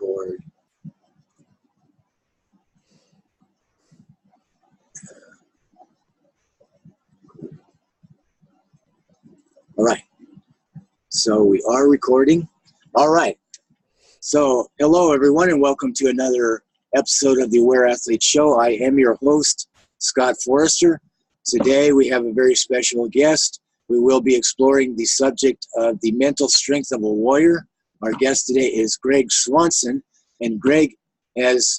record. All right. So we are recording. All right. So hello, everyone, and welcome to another episode of the Aware Athlete Show. I am your host, Scott Forrester. Today we have a very special guest. We will be exploring the subject of the mental strength of a warrior. Our guest today is Gregg Swanson, and Gregg has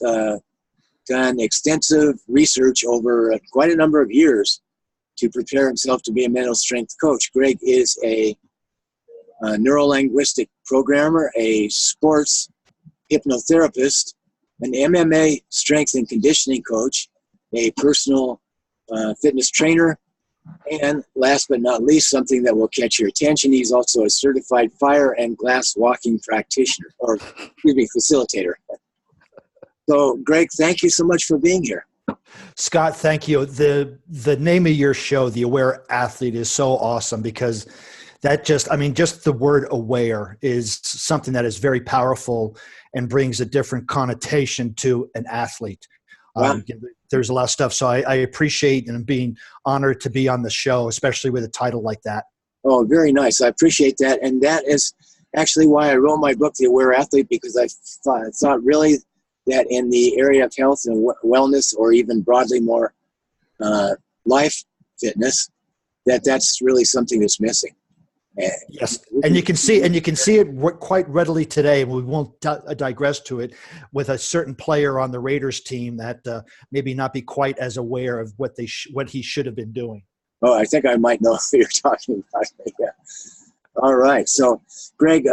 done extensive research over quite a number of years to prepare himself to be a mental strength coach. Gregg is a neuro-linguistic programmer, a sports hypnotherapist, an MMA strength and conditioning coach, a personal fitness trainer, and last but not least, something that will catch your attention, he's also a certified fire and glass walking practitioner, or excuse me, facilitator. So, Gregg, thank you so much for being here. Scott, thank you. The name of your show, The Aware Athlete, is so awesome because that just the word aware is something that is very powerful and brings a different connotation to an athlete. Wow. There's a lot of stuff. So I appreciate and being honored to be on the show, especially with a title like that. Oh, very nice. I appreciate that. And that is actually why I wrote my book, The Aware Athlete, because I thought really that in the area of health and wellness, or even broadly more life fitness, that's really something that's missing. Yes, and you can see it quite readily today. We won't digress to it with a certain player on the Raiders team that maybe not be quite as aware of what he should have been doing. Oh, I think I might know who you're talking about. Yeah. All right. So, Gregg,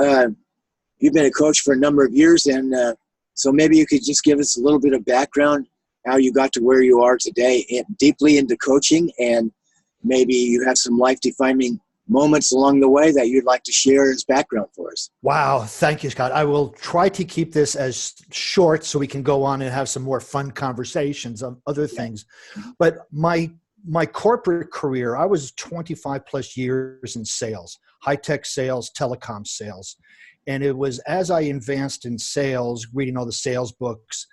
you've been a coach for a number of years, and so maybe you could just give us a little bit of background, how you got to where you are today, deeply into coaching, and maybe you have some life-defining moments along the way that you'd like to share as background for us. Wow. Thank you, Scott. I will try to keep this as short so we can go on and have some more fun conversations on other things. But my corporate career, I was 25 plus years in sales, high-tech sales, telecom sales. And it was as I advanced in sales, reading all the sales books,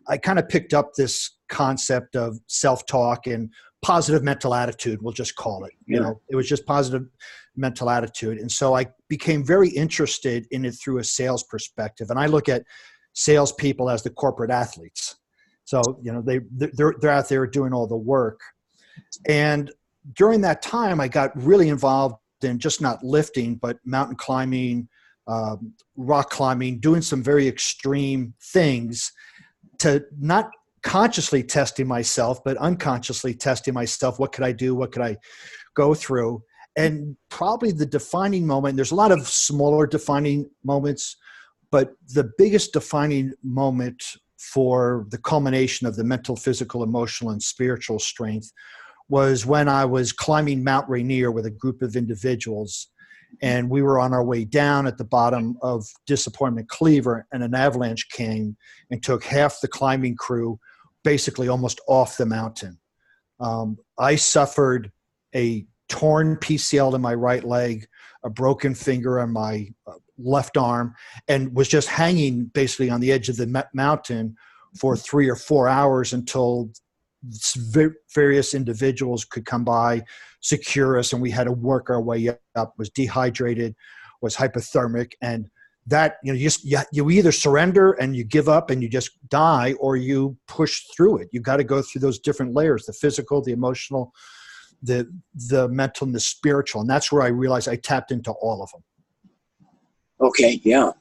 I kind of picked up this concept of self-talk and positive mental attitude, we'll just call it. You know, it was just positive mental attitude. And so I became very interested in it through a sales perspective. And I look at salespeople as the corporate athletes. So, you know, they're out there doing all the work. And during that time, I got really involved in just not lifting, but mountain climbing, rock climbing, doing some very extreme things to not consciously testing myself, but unconsciously testing myself. What could I do? What could I go through? And probably the defining moment, there's a lot of smaller defining moments, but the biggest defining moment for the culmination of the mental, physical, emotional, and spiritual strength was when I was climbing Mount Rainier with a group of individuals. And we were on our way down at the bottom of Disappointment Cleaver, and an avalanche came and took half the climbing crew basically almost off the mountain. I suffered a torn PCL in my right leg, a broken finger on my left arm, and was just hanging basically on the edge of the mountain for 3 or 4 hours until various individuals could come by, secure us, and we had to work our way up. Was dehydrated, was hypothermic, and that, you know, you either surrender and you give up and you just die, or you push through it. You got to go through those different layers: the physical, the emotional, the mental, and the spiritual. And that's where I realized I tapped into all of them. Okay, yeah.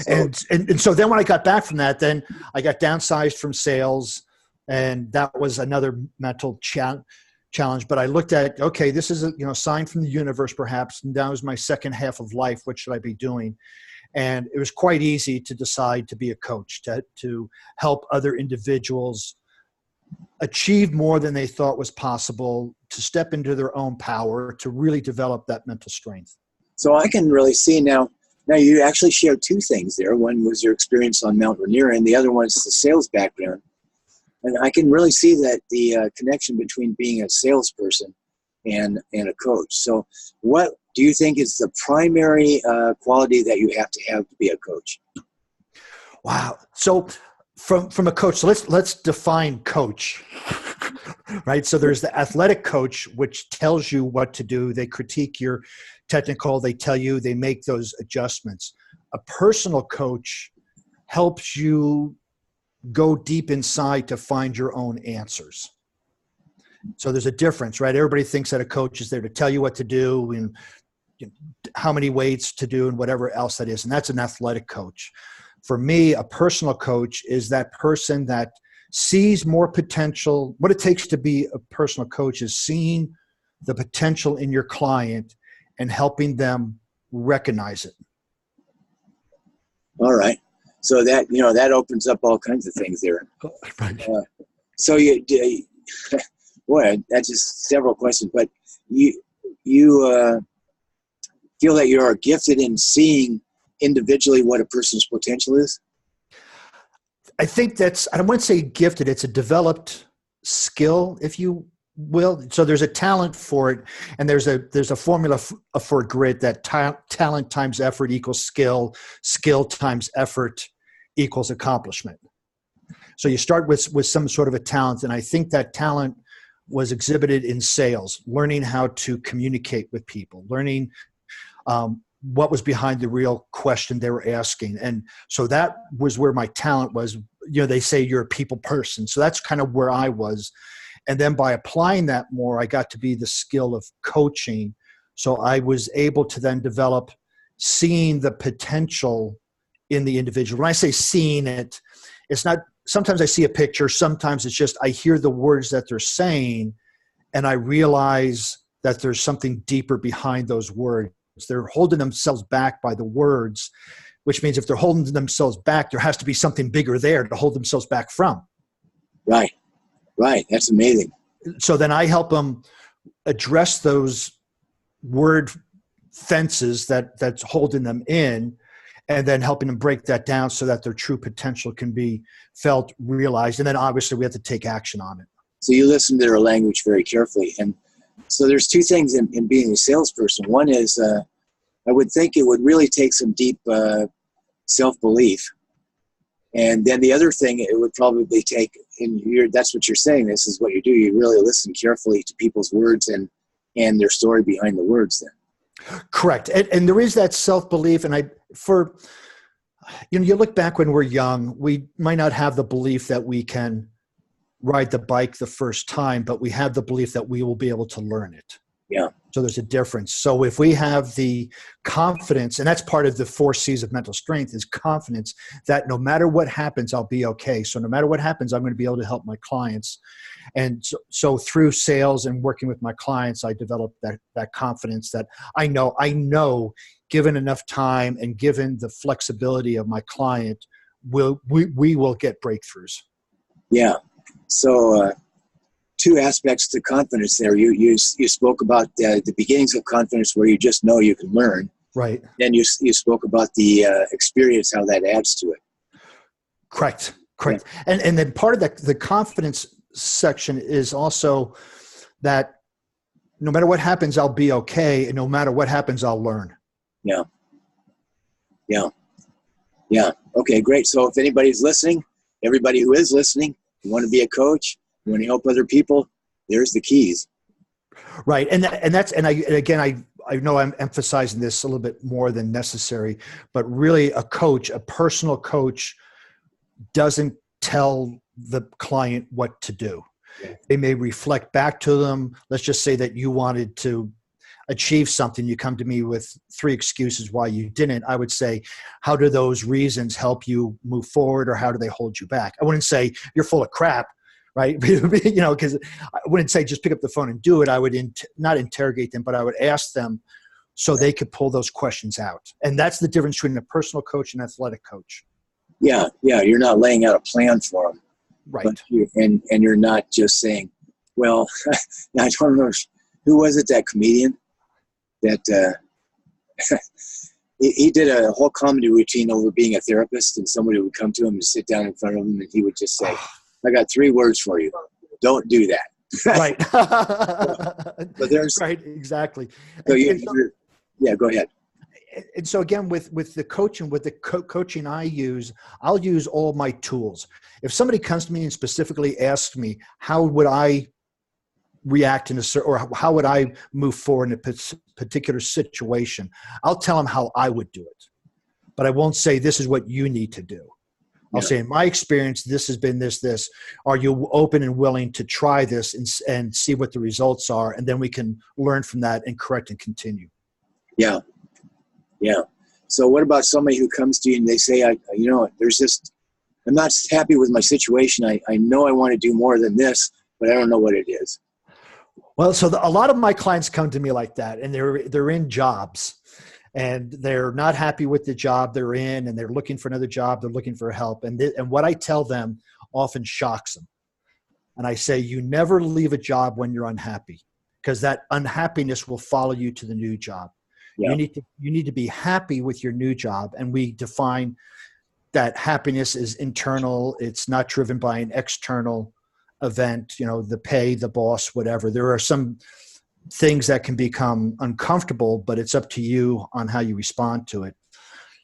And so then when I got back from that, then I got downsized from sales, and that was another mental challenge. But I looked at, okay, this is a sign from the universe, perhaps. And that was my second half of life. What should I be doing? And it was quite easy to decide to be a coach, to help other individuals achieve more than they thought was possible, to step into their own power, to really develop that mental strength. So I can really see now you actually shared two things there. One was your experience on Mount Rainier, and the other one is the sales background. And I can really see that the connection between being a salesperson and a coach. So what do you think is the primary quality that you have to be a coach? Wow. So from a coach, so let's define coach, right? So there's the athletic coach, which tells you what to do. They critique your technical, they tell you, they make those adjustments. A personal coach helps you go deep inside to find your own answers. So there's a difference, right? Everybody thinks that a coach is there to tell you what to do and how many weights to do and whatever else that is. And that's an athletic coach. For me, a personal coach is that person that sees more potential. What it takes to be a personal coach is seeing the potential in your client and helping them recognize it. All right. So that, that opens up all kinds of things there. Right. So boy, that's just several questions, but you feel that you are gifted in seeing individually what a person's potential is? I think I don't want to say gifted, it's a developed skill, if you will. So there's a talent for it, and there's a formula for grit that talent times effort equals skill, skill times effort equals accomplishment. So you start with some sort of a talent, and I think that talent was exhibited in sales, learning how to communicate with people, learning what was behind the real question they were asking. And so that was where my talent was. They say you're a people person. So that's kind of where I was. And then by applying that more, I got to be the skill of coaching. So I was able to then develop seeing the potential in the individual. When I say seeing it, it's not, sometimes I see a picture, sometimes it's just I hear the words that they're saying and I realize that there's something deeper behind those words. They're holding themselves back by the words, which means if they're holding themselves back, there has to be something bigger there to hold themselves back from. Right. That's amazing. So then I help them address those word fences that's holding them in, and then helping them break that down so that their true potential can be felt, realized. And then obviously we have to take action on it. So you listen to their language very carefully. And so there's two things in being a salesperson. One is I would think it would really take some deep self-belief. And then the other thing it would probably take, that's what you're saying, this is what you do. You really listen carefully to people's words and their story behind the words then. Correct. And there is that self-belief. And you look back when we're young, we might not have the belief that we can ride the bike the first time, but we have the belief that we will be able to learn it. Yeah. So there's a difference. So if we have the confidence, and that's part of the 4 C's of mental strength, is confidence that no matter what happens, I'll be okay. So no matter what happens, I'm going to be able to help my clients. And so through sales and working with my clients, I developed that confidence that I know given enough time and given the flexibility of my client, we will get breakthroughs. Yeah. So two aspects to confidence there. You spoke about the beginnings of confidence where you just know you can learn. Right. Then you spoke about the experience, how that adds to it. Correct. Yeah. And then part of the confidence section is also that no matter what happens, I'll be okay. And no matter what happens, I'll learn. Yeah. Okay, great. So if anybody's listening, everybody who is listening, you want to be a coach, you want to help other people, there's the keys. Right. And I know I'm emphasizing this a little bit more than necessary, but really a personal coach doesn't tell the client what to do. Yeah. They may reflect back to them. Let's just say that you wanted to achieve something. You come to me with 3 excuses why you didn't. I would say, how do those reasons help you move forward, or how do they hold you back? I wouldn't say you're full of crap, right? Because I wouldn't say just pick up the phone and do it. I would not interrogate them, but I would ask them so they could pull those questions out. And that's the difference between a personal coach and an athletic coach. Yeah. You're not laying out a plan for them. Right. And you're not just saying, well, I don't know, who was it, that comedian? That he did a whole comedy routine over being a therapist, and somebody would come to him and sit down in front of him, and he would just say, I got 3 words for you. Don't do that. Right. But there's right, exactly. So yeah, go ahead. And so again, with the coaching, coaching I use, I'll use all my tools. If somebody comes to me and specifically asks me, how would I react in or how would I move forward in a particular situation, I'll tell them how I would do it. But I won't say, this is what you need to do. I'll say, in my experience, this has been this. Are you open and willing to try this and see what the results are? And then we can learn from that and correct and continue. Yeah. Yeah. So what about somebody who comes to you and they say, I'm not happy with my situation. I know I want to do more than this, but I don't know what it is. Well, so a lot of my clients come to me like that, and they're in jobs. And they're not happy with the job they're in, and they're looking for another job. They're looking for help. And what I tell them often shocks them. And I say, you never leave a job when you're unhappy, because that unhappiness will follow you to the new job. Yeah. You need to be happy with your new job. And we define that happiness is internal. It's not driven by an external event, the pay, the boss, whatever. There are some things that can become uncomfortable, but it's up to you on how you respond to it.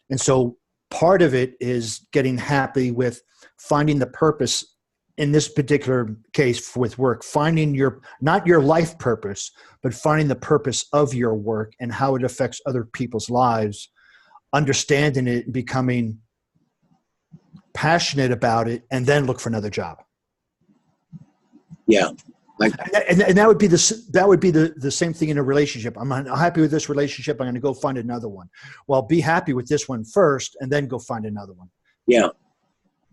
And so part of it is getting happy with finding the purpose, in this particular case with work, finding not your life purpose, but finding the purpose of your work and how it affects other people's lives, understanding it and becoming passionate about it, and then look for another job. Yeah. And that would be the same thing in a relationship. I'm happy with this relationship. I'm going to go find another one. Well, be happy with this one first, and then go find another one. Yeah.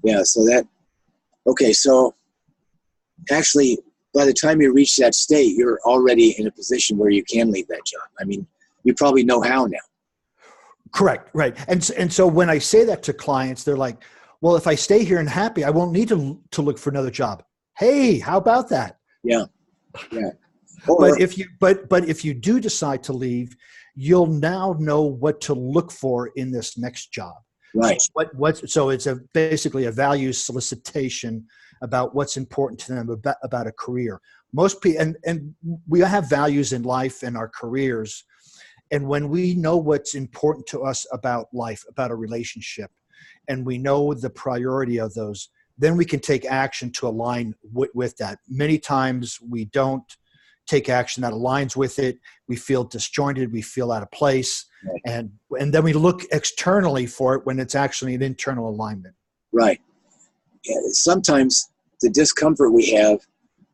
Yeah. So actually, by the time you reach that state, you're already in a position where you can leave that job. I mean, you probably know how now. Correct. Right. And so when I say that to clients, they're like, well, if I stay here and happy, I won't need to look for another job. Hey, how about that? Yeah. Yeah. But if you do decide to leave, you'll now know what to look for in this next job. Right. So it's basically a value solicitation about what's important to them about a career. Most people, and we have values in life and our careers. And when we know what's important to us about life, about a relationship, and we know the priority of those, then we can take action to align with that. Many times we don't take action that aligns with it. We feel disjointed. We feel out of place. Right. And then we look externally for it when it's actually an internal alignment. Right. Yeah, sometimes the discomfort we have,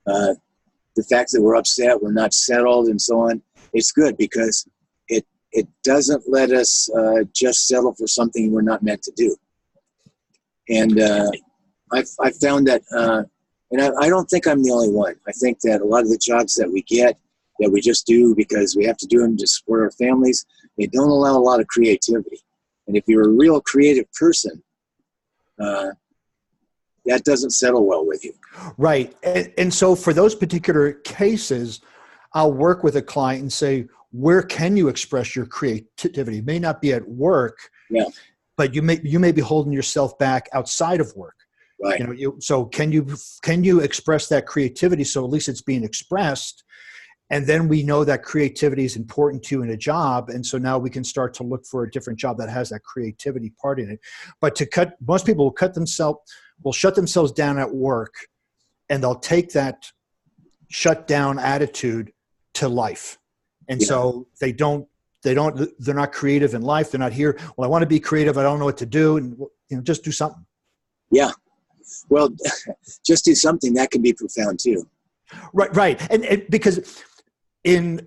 the fact that we're upset, we're not settled and so on, it's good because it doesn't let us just settle for something we're not meant to do. And I found that, and I don't think I'm the only one. I think that a lot of the jobs that we get, that we just do because we have to do them to support our families, they don't allow a lot of creativity. And if you're a real creative person, that doesn't settle well with you. Right. And so for those particular cases, I'll work with a client and say, where can you express your creativity? It may not be at work, yeah, but you may be holding yourself back outside of work. Right. So can you express that creativity so at least it's being expressed, and then we know that creativity is important to you in a job, and so now we can start to look for a different job that has that creativity part in it. But most people will shut themselves down at work, and they'll take that shut down attitude to life, and yeah. So they're not creative in life. They're not here. Well, I want to be creative. I don't know what to do, and just do something. Yeah. Well, just do something that can be profound too. Right. And because in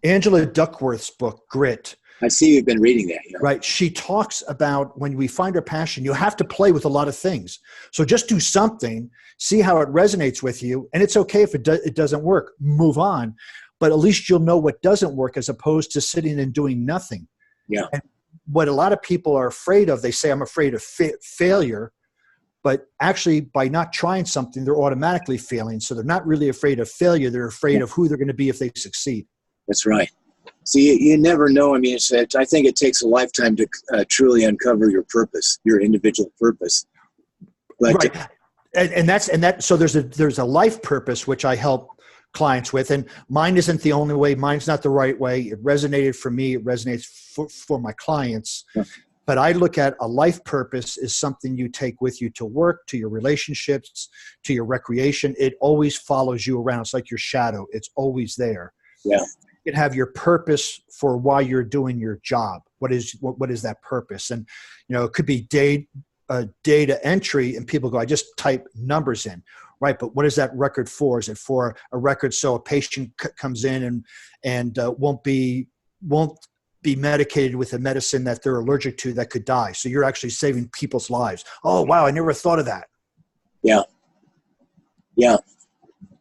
Angela Duckworth's book, Grit. I see you've been reading that. Yeah. Right. She talks about when we find our passion, you have to play with a lot of things. So just do something, see how it resonates with you. And it's okay if it doesn't work, move on. But at least you'll know what doesn't work as opposed to sitting and doing nothing. Yeah. And what a lot of people are afraid of, they say, I'm afraid of failure. But actually, by not trying something, they're automatically failing. So they're not really afraid of failure. They're afraid of who they're going to be if they succeed. That's right. So you never know. I mean, I think it takes a lifetime to truly uncover your purpose, your individual purpose. But right. So there's a life purpose, which I help clients with. And mine isn't the only way. Mine's not the right way. It resonated for me. It resonates for my clients. Yeah. But I look at a life purpose as something you take with you to work, to your relationships, to your recreation. It always follows you around. It's like your shadow. It's always there. Yeah. You can have your purpose for why you're doing your job. What is that purpose? And, it could be data entry, and people go, I just type numbers in, right? But what is that record for? Is it for a record so a patient comes in and won't be medicated with a medicine that they're allergic to that could die? So you're actually saving people's lives. Oh, wow, I never thought of that. Yeah. Yeah.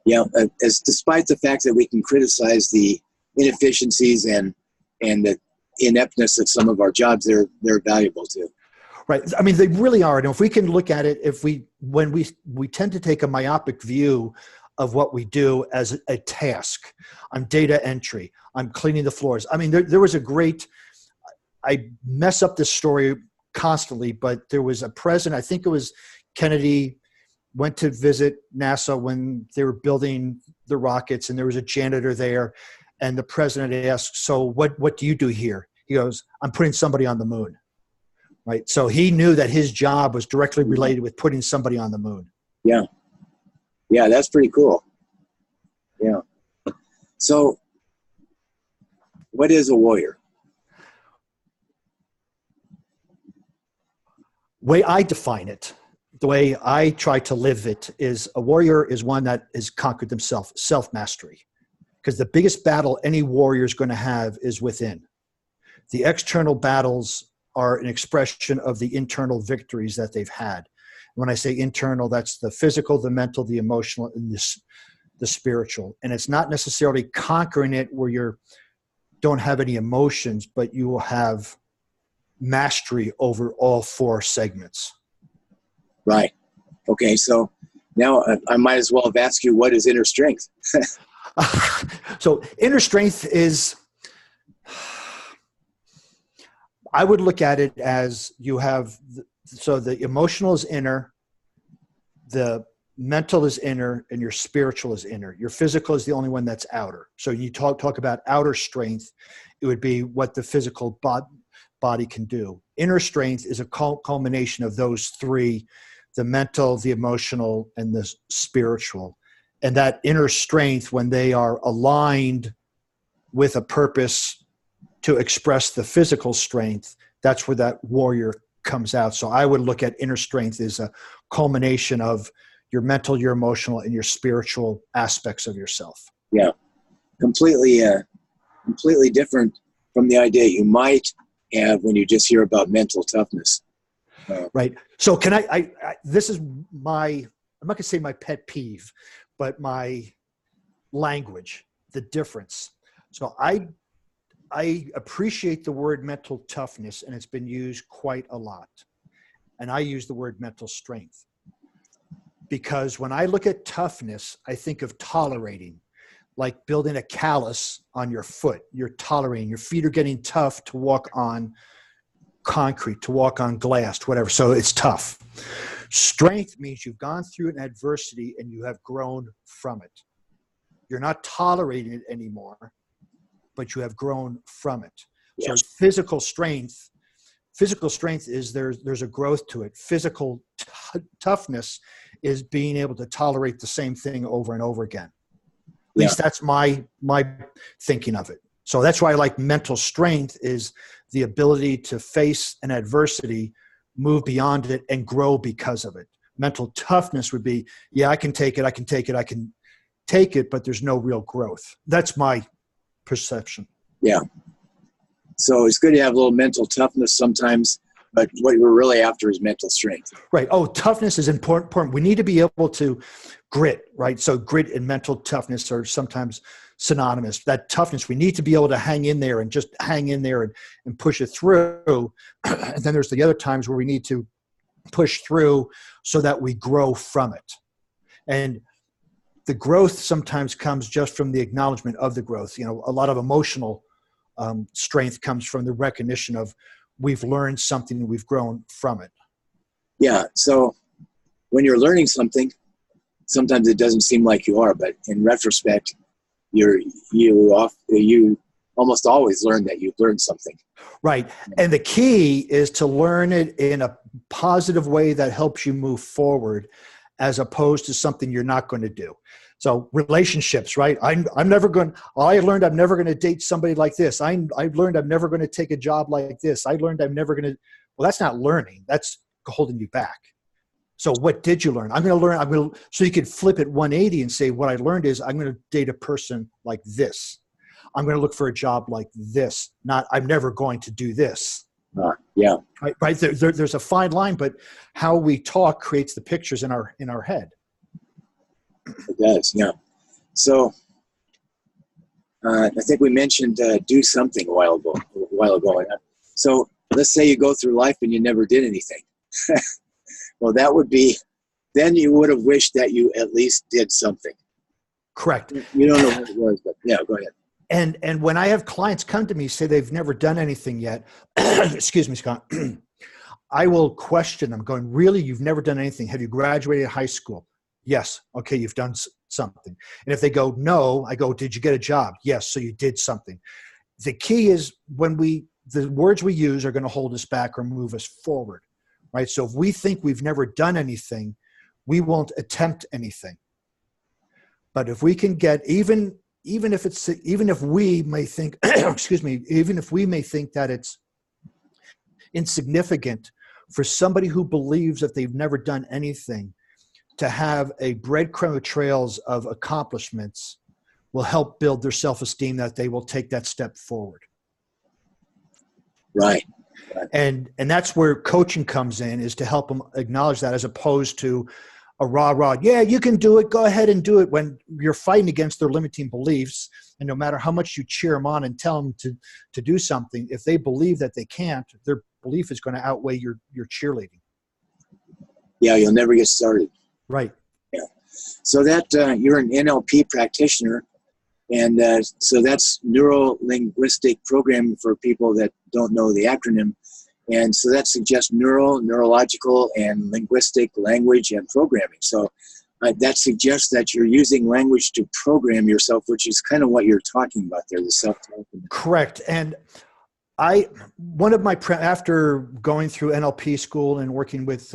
Yeah. As despite the fact that we can criticize the inefficiencies and the ineptness of some of our jobs, they're valuable too. Right. I mean, they really are. And if we can look at it, when we tend to take a myopic view of what we do as a task. I'm data entry. I'm cleaning the floors. I mean, there was I mess up this story constantly, but there was a president, I think it was Kennedy, went to visit NASA when they were building the rockets, and there was a janitor there. And the president asked, so what do you do here? He goes, I'm putting somebody on the moon. Right. So he knew that his job was directly related with putting somebody on the moon. Yeah. Yeah, that's pretty cool. Yeah. So what is a warrior? Way I define it, the way I try to live it, is a warrior is one that has conquered themselves, self-mastery. Because the biggest battle any warrior is going to have is within. The external battles are an expression of the internal victories that they've had. When I say internal, that's the physical, the mental, the emotional, and the spiritual. And it's not necessarily conquering it where you don't have any emotions, but you will have mastery over all four segments. Right. Okay. So now I might as well have asked you, what is inner strength? So inner strength is, I would look at it as you have, so the emotional is inner, the mental is inner, and your spiritual is inner. Your physical is the only one that's outer. So you talk about outer strength, it would be what the physical body can do. Inner strength is a culmination of those three, the mental, the emotional, and the spiritual. And that inner strength, when they are aligned with a purpose to express the physical strength, that's where that warrior comes out. So I would look at inner strength as a culmination of your mental, your emotional, and your spiritual aspects of yourself. Yeah, completely different from the idea you might have when you just hear about mental toughness. Right. So can I this is I'm not going to say my pet peeve, but my language, the difference. So I appreciate the word mental toughness, and it's been used quite a lot. And I use the word mental strength because when I look at toughness, I think of tolerating, like building a callus on your foot. You're tolerating. Your feet are getting tough to walk on concrete, to walk on glass, whatever. So it's tough. Strength means you've gone through an adversity and you have grown from it. You're not tolerating it anymore, but you have grown from it. Yes. So physical strength is there's a growth to it. Physical toughness is being able to tolerate the same thing over and over again. At least that's my thinking of it. So that's why I like mental strength is the ability to face an adversity, move beyond it, and grow because of it. Mental toughness would be, I can take it, but there's no real growth. That's my perception. Yeah. So it's good to have a little mental toughness sometimes, but what we're really after is mental strength. Right. Oh, toughness is important. We need to be able to grit, right? So grit and mental toughness are sometimes synonymous. That toughness, we need to be able to hang in there and just hang in there and push it through. And then there's the other times where we need to push through so that we grow from it. And the growth sometimes comes just from the acknowledgement of the growth. A lot of emotional strength comes from the recognition of we've learned something, we've grown from it. Yeah. So when you're learning something, sometimes it doesn't seem like you are, but in retrospect, you almost always learn that you've learned something. Right. And the key is to learn it in a positive way that helps you move forward, as opposed to something you're not going to do. So relationships, right? I learned I'm never going to date somebody like this. I learned I'm never going to take a job like this. I learned I'm never going to, well, that's not learning. That's holding you back. So what did you learn? So you could flip it 180 and say, what I learned is I'm going to date a person like this. I'm going to look for a job like this, not I'm never going to do this. Yeah. Right. There's a fine line, but how we talk creates the pictures in our head. It does. Yeah. So I think we mentioned do something a while ago. So let's say you go through life and you never did anything. Well, then you would have wished that you at least did something. Correct. You don't know what it was, but yeah, go ahead. And when I have clients come to me, say they've never done anything yet, excuse me, Scott, I will question them going, really, you've never done anything? Have you graduated high school? Yes. Okay, you've done something. And if they go, no, I go, did you get a job? Yes, so you did something. The key is the words we use are going to hold us back or move us forward, right? So if we think we've never done anything, we won't attempt anything. But if we can get even if we may think, excuse me, even if we may think that it's insignificant for somebody who believes that they've never done anything, to have a breadcrumb of trails of accomplishments will help build their self-esteem that they will take that step forward. Right. And that's where coaching comes in, is to help them acknowledge that, as opposed to a rah, yeah, you can do it, go ahead and do it, when you're fighting against their limiting beliefs. And no matter how much you cheer them on and tell them to do something, if they believe that they can't, their belief is going to outweigh your cheerleading. Yeah, you'll never get started. Right. Yeah. So that you're an NLP practitioner, and so that's neuro-linguistic programming for people that don't know the acronym. And so that suggests neurological, and linguistic, language, and programming. So that suggests that you're using language to program yourself, which is kind of what you're talking about there, the self-talk. Correct. And after going through NLP school and working with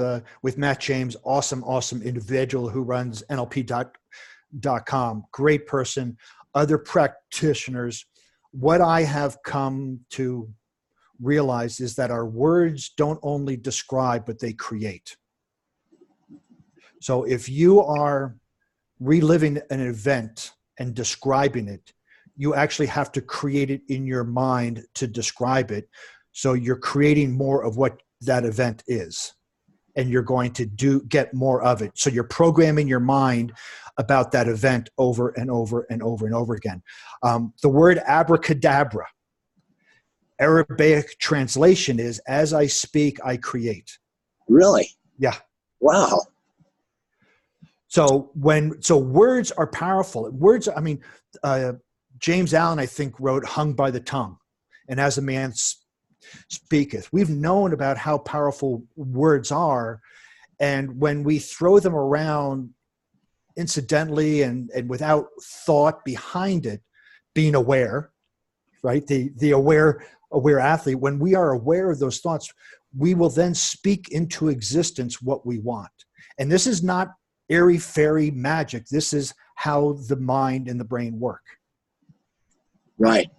Matt James, awesome individual who runs NLP.com, great person, other practitioners, what I have come to realize is that our words don't only describe, but they create. So if you are reliving an event and describing it, you actually have to create it in your mind to describe it. So you're creating more of what that event is, and you're going to get more of it. So you're programming your mind about that event over and over and over and over again. The word abracadabra, Arabic translation is, as I speak, I create. Really? Yeah. Wow. So words are powerful. Words, James Allen, I think, wrote "Hung by the Tongue," and as a man speaketh. We've known about how powerful words are, and when we throw them around incidentally and without thought behind it, being aware, right? The aware athlete, when we are aware of those thoughts, we will then speak into existence what we want. And this is not airy-fairy magic. This is how the mind and the brain work. Right.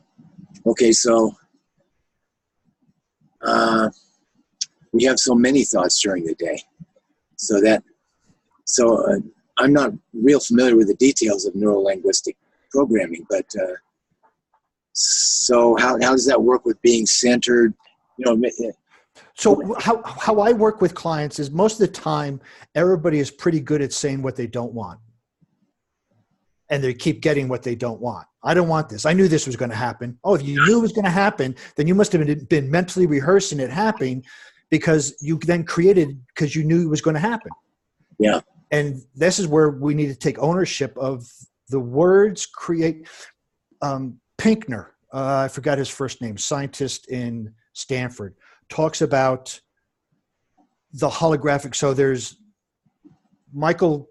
Okay, so we have so many thoughts during the day. So I'm not real familiar with the details of neuro-linguistic programming, but so how does that work with being centered? So how I work with clients is, most of the time, everybody is pretty good at saying what they don't want. And they keep getting what they don't want. I don't want this. I knew this was going to happen. Oh, if you knew it was going to happen, then you must have been mentally rehearsing it happening, because you then created because you knew it was going to happen. Yeah. And this is where we need to take ownership of the words create. Pinkner, I forgot his first name, scientist in Stanford, talks about the holographic. So there's Michael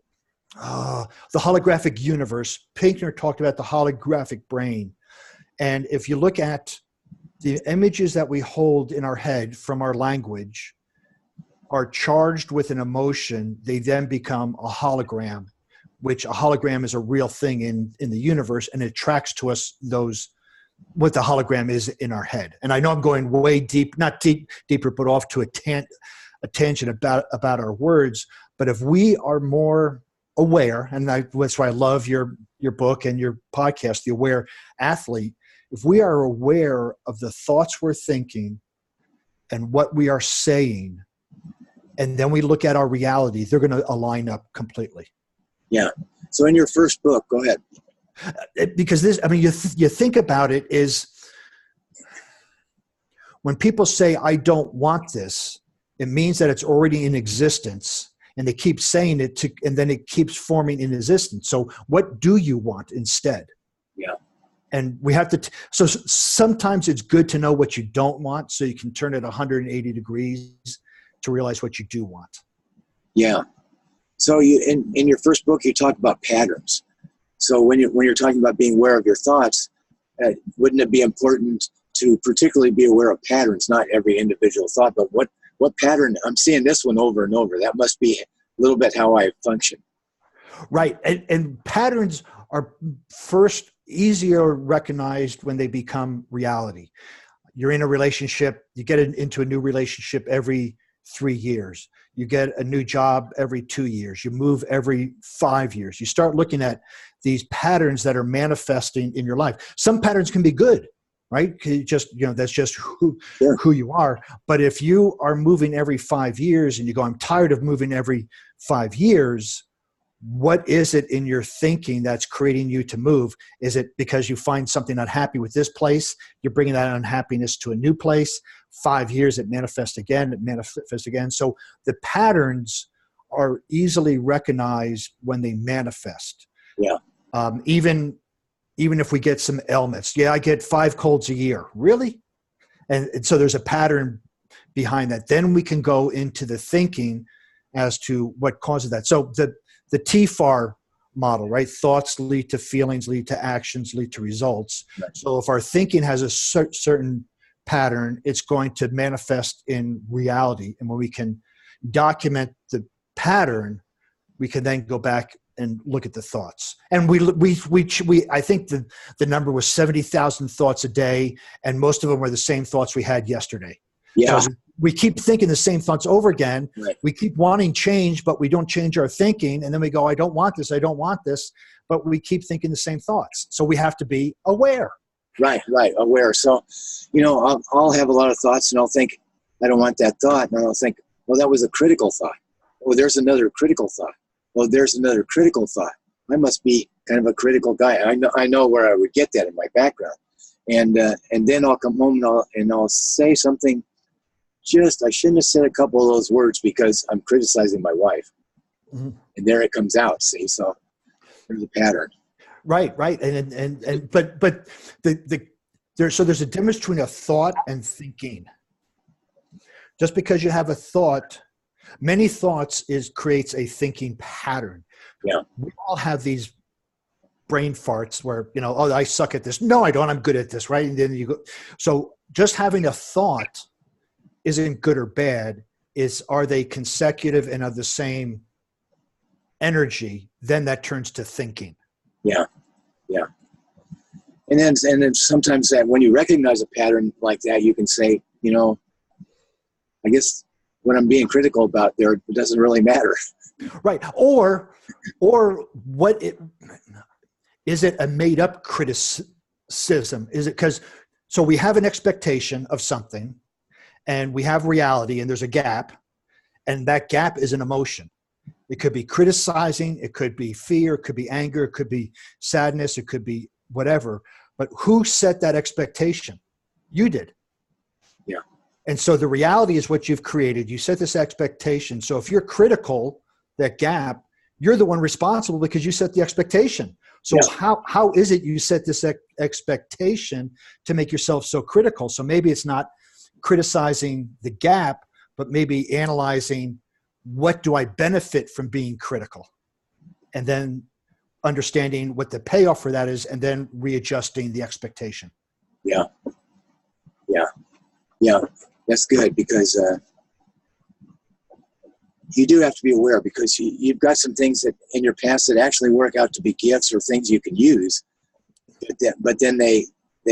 The holographic universe. Pinkner talked about the holographic brain. And if you look at the images that we hold in our head from our language are charged with an emotion, they then become a hologram, which a hologram is a real thing in the universe, and it attracts to us what the hologram is in our head. And I know I'm going way deep, not deeper, but off to a tangent about our words. But if we are more aware, and that's why I love your book and your podcast, The Aware Athlete, if we are aware of the thoughts we're thinking and what we are saying, and then we look at our reality, they're going to align up completely. Yeah. So in your first book, go ahead. Because this, I mean, you think about it, is when people say, I don't want this, it means that it's already in existence, and they keep saying it and then it keeps forming in existence. So what do you want instead? Yeah. And we have to, so sometimes it's good to know what you don't want, so you can turn it 180 degrees to realize what you do want. Yeah. So in your first book, you talk about patterns. So when you're talking about being aware of your thoughts, wouldn't it be important to particularly be aware of patterns, not every individual thought, but what pattern? I'm seeing this one over and over. That must be a little bit how I function. Right. And patterns are first easier recognized when they become reality. You're in a relationship, you get into a new relationship every 3 years. You get a new job every 2 years. You move every 5 years. You start looking at these patterns that are manifesting in your life. Some patterns can be good, right? That's just who you are. But if you are moving every 5 years and you go, I'm tired of moving every 5 years, what is it in your thinking that's creating you to move? Is it because you find something unhappy with this place? You're bringing that unhappiness to a new place. 5 years, it manifests again. So the patterns are easily recognized when they manifest. Yeah. Even if we get some ailments. Yeah, I get 5 colds a year. Really? And so there's a pattern behind that. Then we can go into the thinking as to what causes that. So the TFAR model, right? Thoughts lead to feelings, lead to actions, lead to results. Right. So if our thinking has a certain pattern, it's going to manifest in reality. And when we can document the pattern, we can then go back and look at the thoughts. And we I think the number was 70,000 thoughts a day, and most of them were the same thoughts we had yesterday. Yeah. So we keep thinking the same thoughts over again. Right. We keep wanting change, but we don't change our thinking. And then we go, I don't want this. But we keep thinking the same thoughts. So we have to be aware. Right. Aware. So, I'll have a lot of thoughts and I'll think, I don't want that thought. And I'll think, well, that was a critical thought. Oh, there's another critical thought. Oh, there's another critical thought. I must be kind of a critical guy. I know where I would get that in my background. And then I'll come home and I'll say something. I shouldn't have said a couple of those words because I'm criticizing my wife. Mm-hmm. And there it comes out. See, so there's a pattern. Right. But there's a difference between a thought and thinking. Just because you have a thought, many thoughts creates a thinking pattern. Yeah. We all have these brain farts where, oh, I suck at this. No, I don't. I'm good at this. Right. And then you go. So just having a thought isn't good or bad. Are they consecutive and of the same energy? Then that turns to thinking. Yeah. And then sometimes that when you recognize a pattern like that, you can say, I guess what I'm being critical about there, it doesn't really matter. Right. Or is it a made up criticism? Is it so we have an expectation of something and we have reality and there's a gap, and that gap is an emotion. It could be criticizing, it could be fear, it could be anger, it could be sadness, it could be whatever. But who set that expectation? You did. Yeah. And so the reality is what you've created. You set this expectation. So if you're critical, that gap, you're the one responsible because you set the expectation. So how is it you set this expectation to make yourself so critical? So maybe it's not criticizing the gap, but maybe analyzing, what do I benefit from being critical? and then understanding what the payoff for that is, and then readjusting the expectation. Yeah. Yeah. Yeah. That's good, because you do have to be aware, because you've got some things that in your past that actually work out to be gifts or things you can use, but then they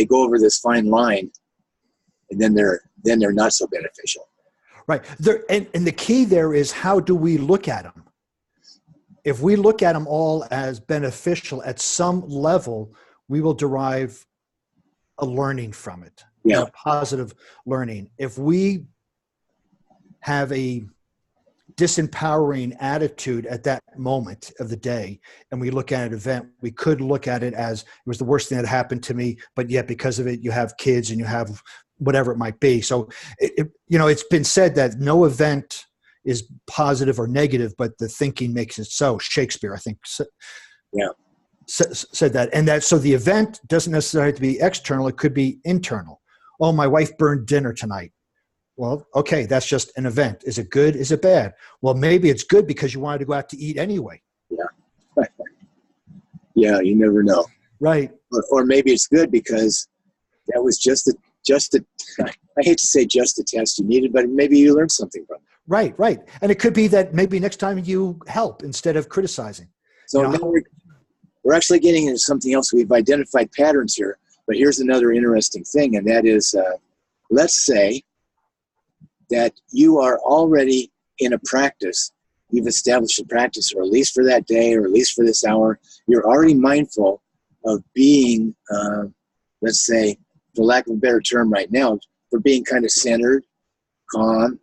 go over this fine line, and then they're not so beneficial. Right. And the key there is, how do we look at them? If we look at them all as beneficial at some level, we will derive a learning from it, yeah. A positive learning. If we have a disempowering attitude at that moment of the day, and we look at an event, we could look at it as, it was the worst thing that happened to me, but yet because of it, you have kids and you have whatever it might be. So, it's been said that no event is positive or negative, but the thinking makes it so. Shakespeare, I think, said that. And that, so the event doesn't necessarily have to be external. It could be internal. Oh, my wife burned dinner tonight. Well, okay, that's just an event. Is it good? Is it bad? Well, maybe it's good because you wanted to go out to eat anyway. Yeah. Yeah, you never know. Right. Or maybe it's good because that was just a I hate to say just a test you needed, but maybe you learned something from it. Right. And it could be that maybe next time you help instead of criticizing. So now we're actually getting into something else. We've identified patterns here, but here's another interesting thing, and that is, let's say that you are already in a practice. You've established a practice, or at least for that day, or at least for this hour. You're already mindful of being, let's say, for lack of a better term right now, for being kind of centered, calm,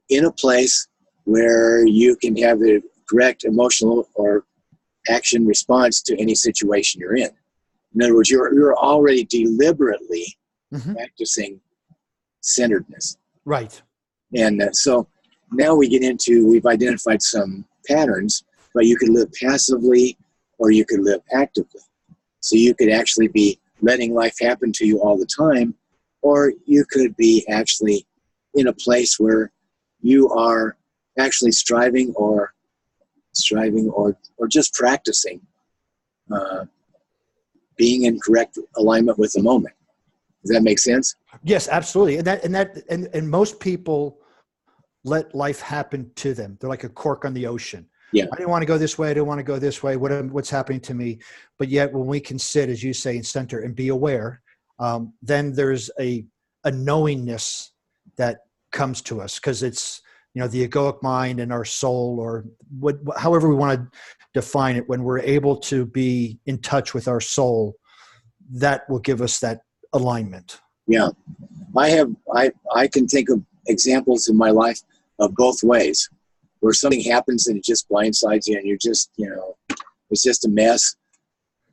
in a place where you can have the correct emotional or action response to any situation you're in. In other words, you're already deliberately practicing centeredness. Right. And so now we've identified some patterns, but you could live passively or you could live actively. So you could actually be letting life happen to you all the time, or you could be actually in a place where you are actually striving or just practicing being in correct alignment with the moment. Does that make sense? Yes, absolutely. And most people let life happen to them. They're like a cork on the ocean. Yeah. I didn't want to go this way. I didn't want to go this way. What's happening to me? But yet when we can sit, as you say, in center and be aware, then there's a knowingness that comes to us, because it's, the egoic mind and our soul, or however we want to define it. When we're able to be in touch with our soul, that will give us that alignment. Yeah. I can think of examples in my life of both ways, where something happens and it just blindsides you and you're just, it's just a mess,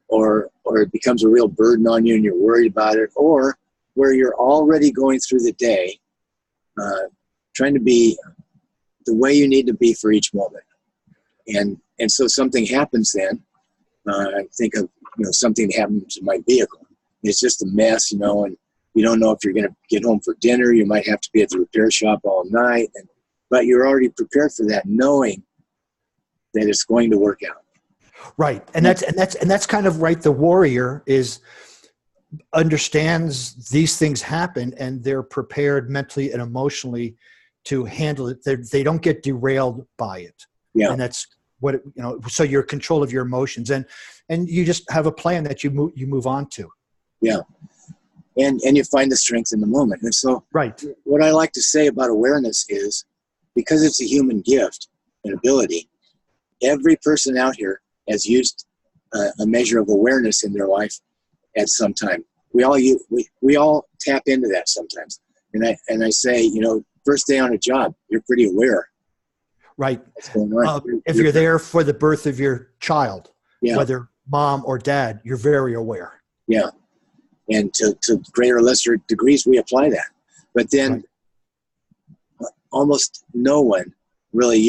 or it becomes a real burden on you and you're worried about it, or where you're already going through the day, trying to be the way you need to be for each moment. And so something happens then, I think of, something that happened to my vehicle. It's just a mess, and you don't know if you're going to get home for dinner. You might have to be at the repair shop all night, but you're already prepared for that, knowing that it's going to work out. Right. And that's kind of right. The warrior understands these things happen, and they're prepared mentally and emotionally to handle it. They don't get derailed by it. Yeah. And that's what, so you're in control of your emotions, and you just have a plan that you move on to. Yeah. And you find the strength in the moment. And so right. What I like to say about awareness is, because it's a human gift and ability, every person out here has used a measure of awareness in their life at some time. We all tap into that sometimes. And I say, first day on a job, you're pretty aware. Right. What's going on. If you're there for the birth of your child, yeah. whether mom or dad, you're very aware. Yeah. And to greater or lesser degrees, we apply that. But then almost no one really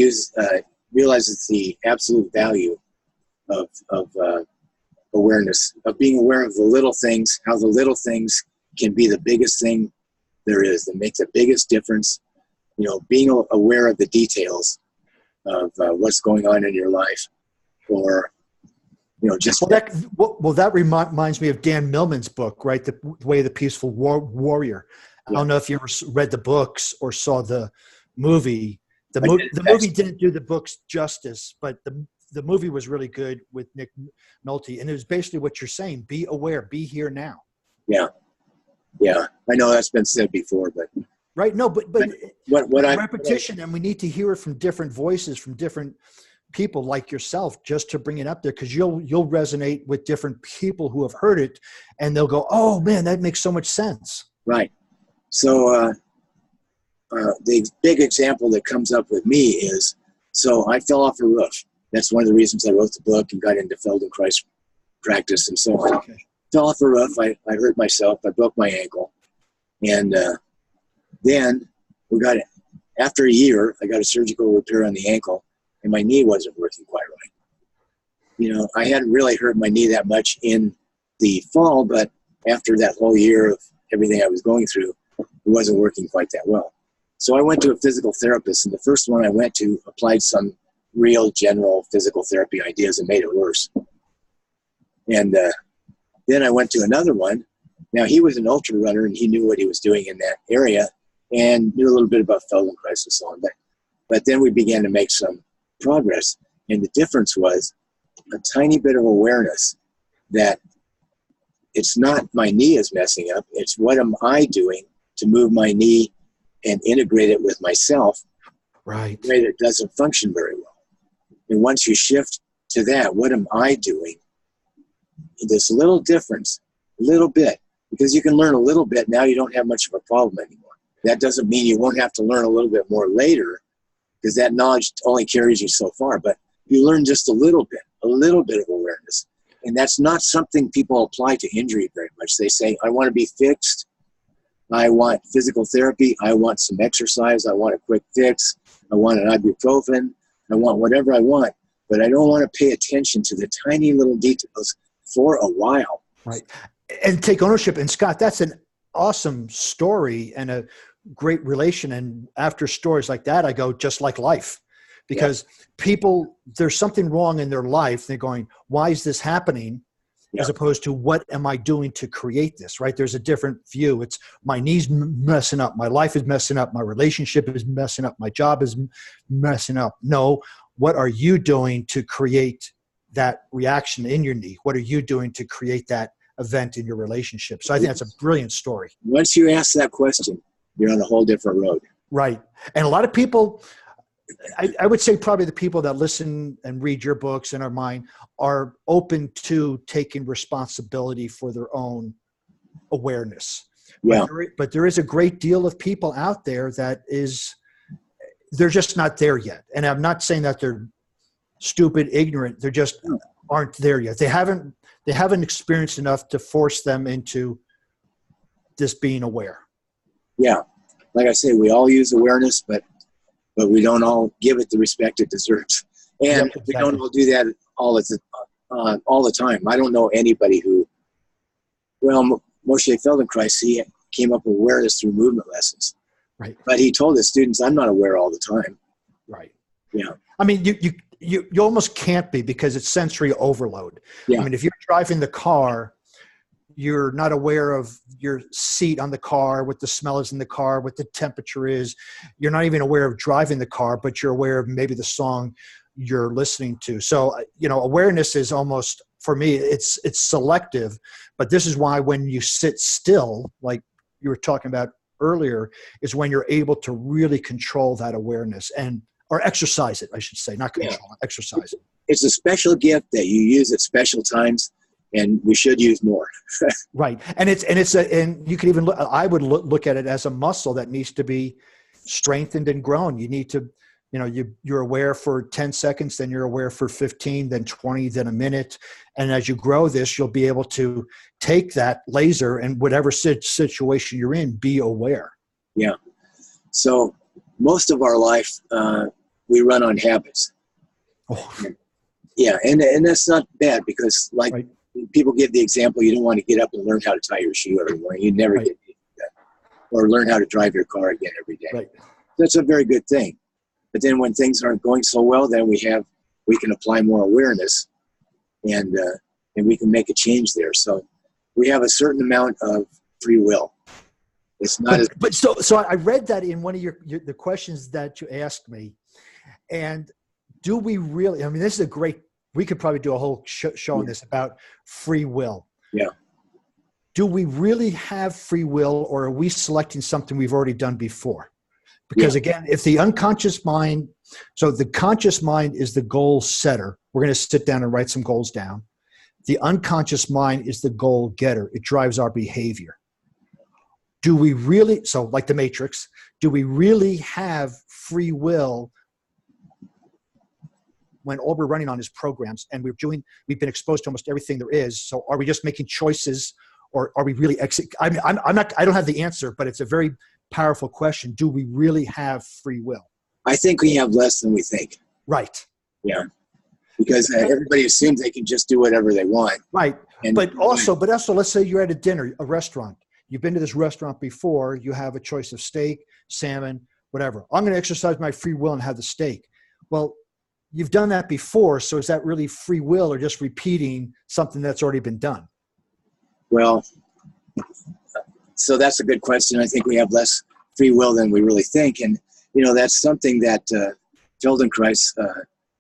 realizes the absolute value of awareness, of being aware of the little things, how the little things can be the biggest thing there is that make the biggest difference. Being aware of the details what's going on in your life, or just that reminds me of Dan Millman's book, right? The Way of the Peaceful Warrior. I don't know if you ever read the books or saw the movie. The movie didn't do the books justice, but the movie was really good with Nick Nolte, and it was basically what you're saying: be aware, be here now. Yeah. I know that's been said before, but right. No, but repetition, and we need to hear it from different voices, from different people like yourself, just to bring it up there, because you'll resonate with different people who have heard it, and they'll go, "Oh man, that makes so much sense." Right. So the big example that comes up with me is, so I fell off a roof. That's one of the reasons I wrote the book and got into Feldenkrais practice and so on. Okay. Fell off a roof. I hurt myself. I broke my ankle. And then after a year, I got a surgical repair on the ankle, and my knee wasn't working quite right. I hadn't really hurt my knee that much in the fall, but after that whole year of everything I was going through, it wasn't working quite that well. So I went to a physical therapist, and the first one I went to applied some real general physical therapy ideas and made it worse. And then I went to another one. Now, he was an ultra runner, and he knew what he was doing in that area and knew a little bit about Feldenkrais and so on. But then we began to make some progress, and the difference was a tiny bit of awareness that it's not my knee is messing up, it's what am I doing to move my knee and integrate it with myself, right, in a way that doesn't function very well. And once you shift to that, what am I doing? This little difference, a little bit, because you can learn a little bit, now you don't have much of a problem anymore. That doesn't mean you won't have to learn a little bit more later, because that knowledge only carries you so far. But you learn just a little bit of awareness. And that's not something people apply to injury very much. They say, I want to be fixed. I want physical therapy. I want some exercise. I want a quick fix. I want an ibuprofen. I want whatever I want. But I don't want to pay attention to the tiny little details for a while. Right. And take ownership. And Scott, that's an awesome story and a great relation. And after stories like that, I go, just like life. Because people, there's something wrong in their life. They're going, why is this happening? As opposed to, what am I doing to create this, right? There's a different view. It's my knee's messing up. My life is messing up. My relationship is messing up. My job is messing up. No, what are you doing to create that reaction in your knee? What are you doing to create that event in your relationship? So I think that's a brilliant story. Once you ask that question, you're on a whole different road. Right. And a lot of people, I would say probably the people that listen and read your books and are mine are open to taking responsibility for their own awareness. Yeah. But there is a great deal of people out there they're just not there yet. And I'm not saying that they're stupid, ignorant. They just aren't there yet. They haven't experienced enough to force them into this being aware. Yeah. Like I say, we all use awareness, but we don't all give it the respect it deserves. And exactly. We don't all do that all the time. I don't know anybody Moshe Feldenkrais, he came up with awareness through movement lessons. Right. But he told his students, I'm not aware all the time. Right. Yeah. I mean, you almost can't be, because it's sensory overload. Yeah. I mean, if you're driving the car, you're not aware of your seat on the car, what the smell is in the car, what the temperature is. You're not even aware of driving the car, but you're aware of maybe the song you're listening to. So, awareness is almost, for me, it's selective, but this is why when you sit still, like you were talking about earlier, is when you're able to really control that awareness or exercise it, I should say, not control it, exercise it. It's a special gift that you use at special times, and we should use more. Right. And you can even I would look at it as a muscle that needs to be strengthened and grown. You need to, you're aware for 10 seconds, then you're aware for 15, then 20, then a minute. And as you grow this, you'll be able to take that laser and whatever situation you're in, be aware. Yeah. So most of our life, we run on habits. Oh. Yeah. And that's not bad, because right. People give the example, you don't want to get up and learn how to tie your shoe every morning. You never get to do that. Or learn how to drive your car again every day. Right. That's a very good thing. But then when things aren't going so well, then we can apply more awareness, and we can make a change there. So we have a certain amount of free will. It's not so I read that in one of the questions that you asked me, and do we really? I mean, this is we could probably do a whole show on this about free will. Yeah. Do we really have free will, or are we selecting something we've already done before? Because again, if the unconscious mind, so the conscious mind is the goal setter. We're going to sit down and write some goals down. The unconscious mind is the goal getter. It drives our behavior. Do we really, so like the Matrix, do we really have free will when all we're running on is programs and we've been exposed to almost everything there is? So are we just making choices, or are we really I don't have the answer, but it's a very powerful question. Do we really have free will? I think we have less than we think. Right. Yeah. Because everybody assumes they can just do whatever they want. Right. But also, let's say you're at a restaurant. You've been to this restaurant before. You have a choice of steak, salmon, whatever. I'm going to exercise my free will and have the steak. Well, you've done that before. So is that really free will, or just repeating something that's already been done? Well, so that's a good question. I think we have less free will than we really think. And, that's something that Feldenkrais,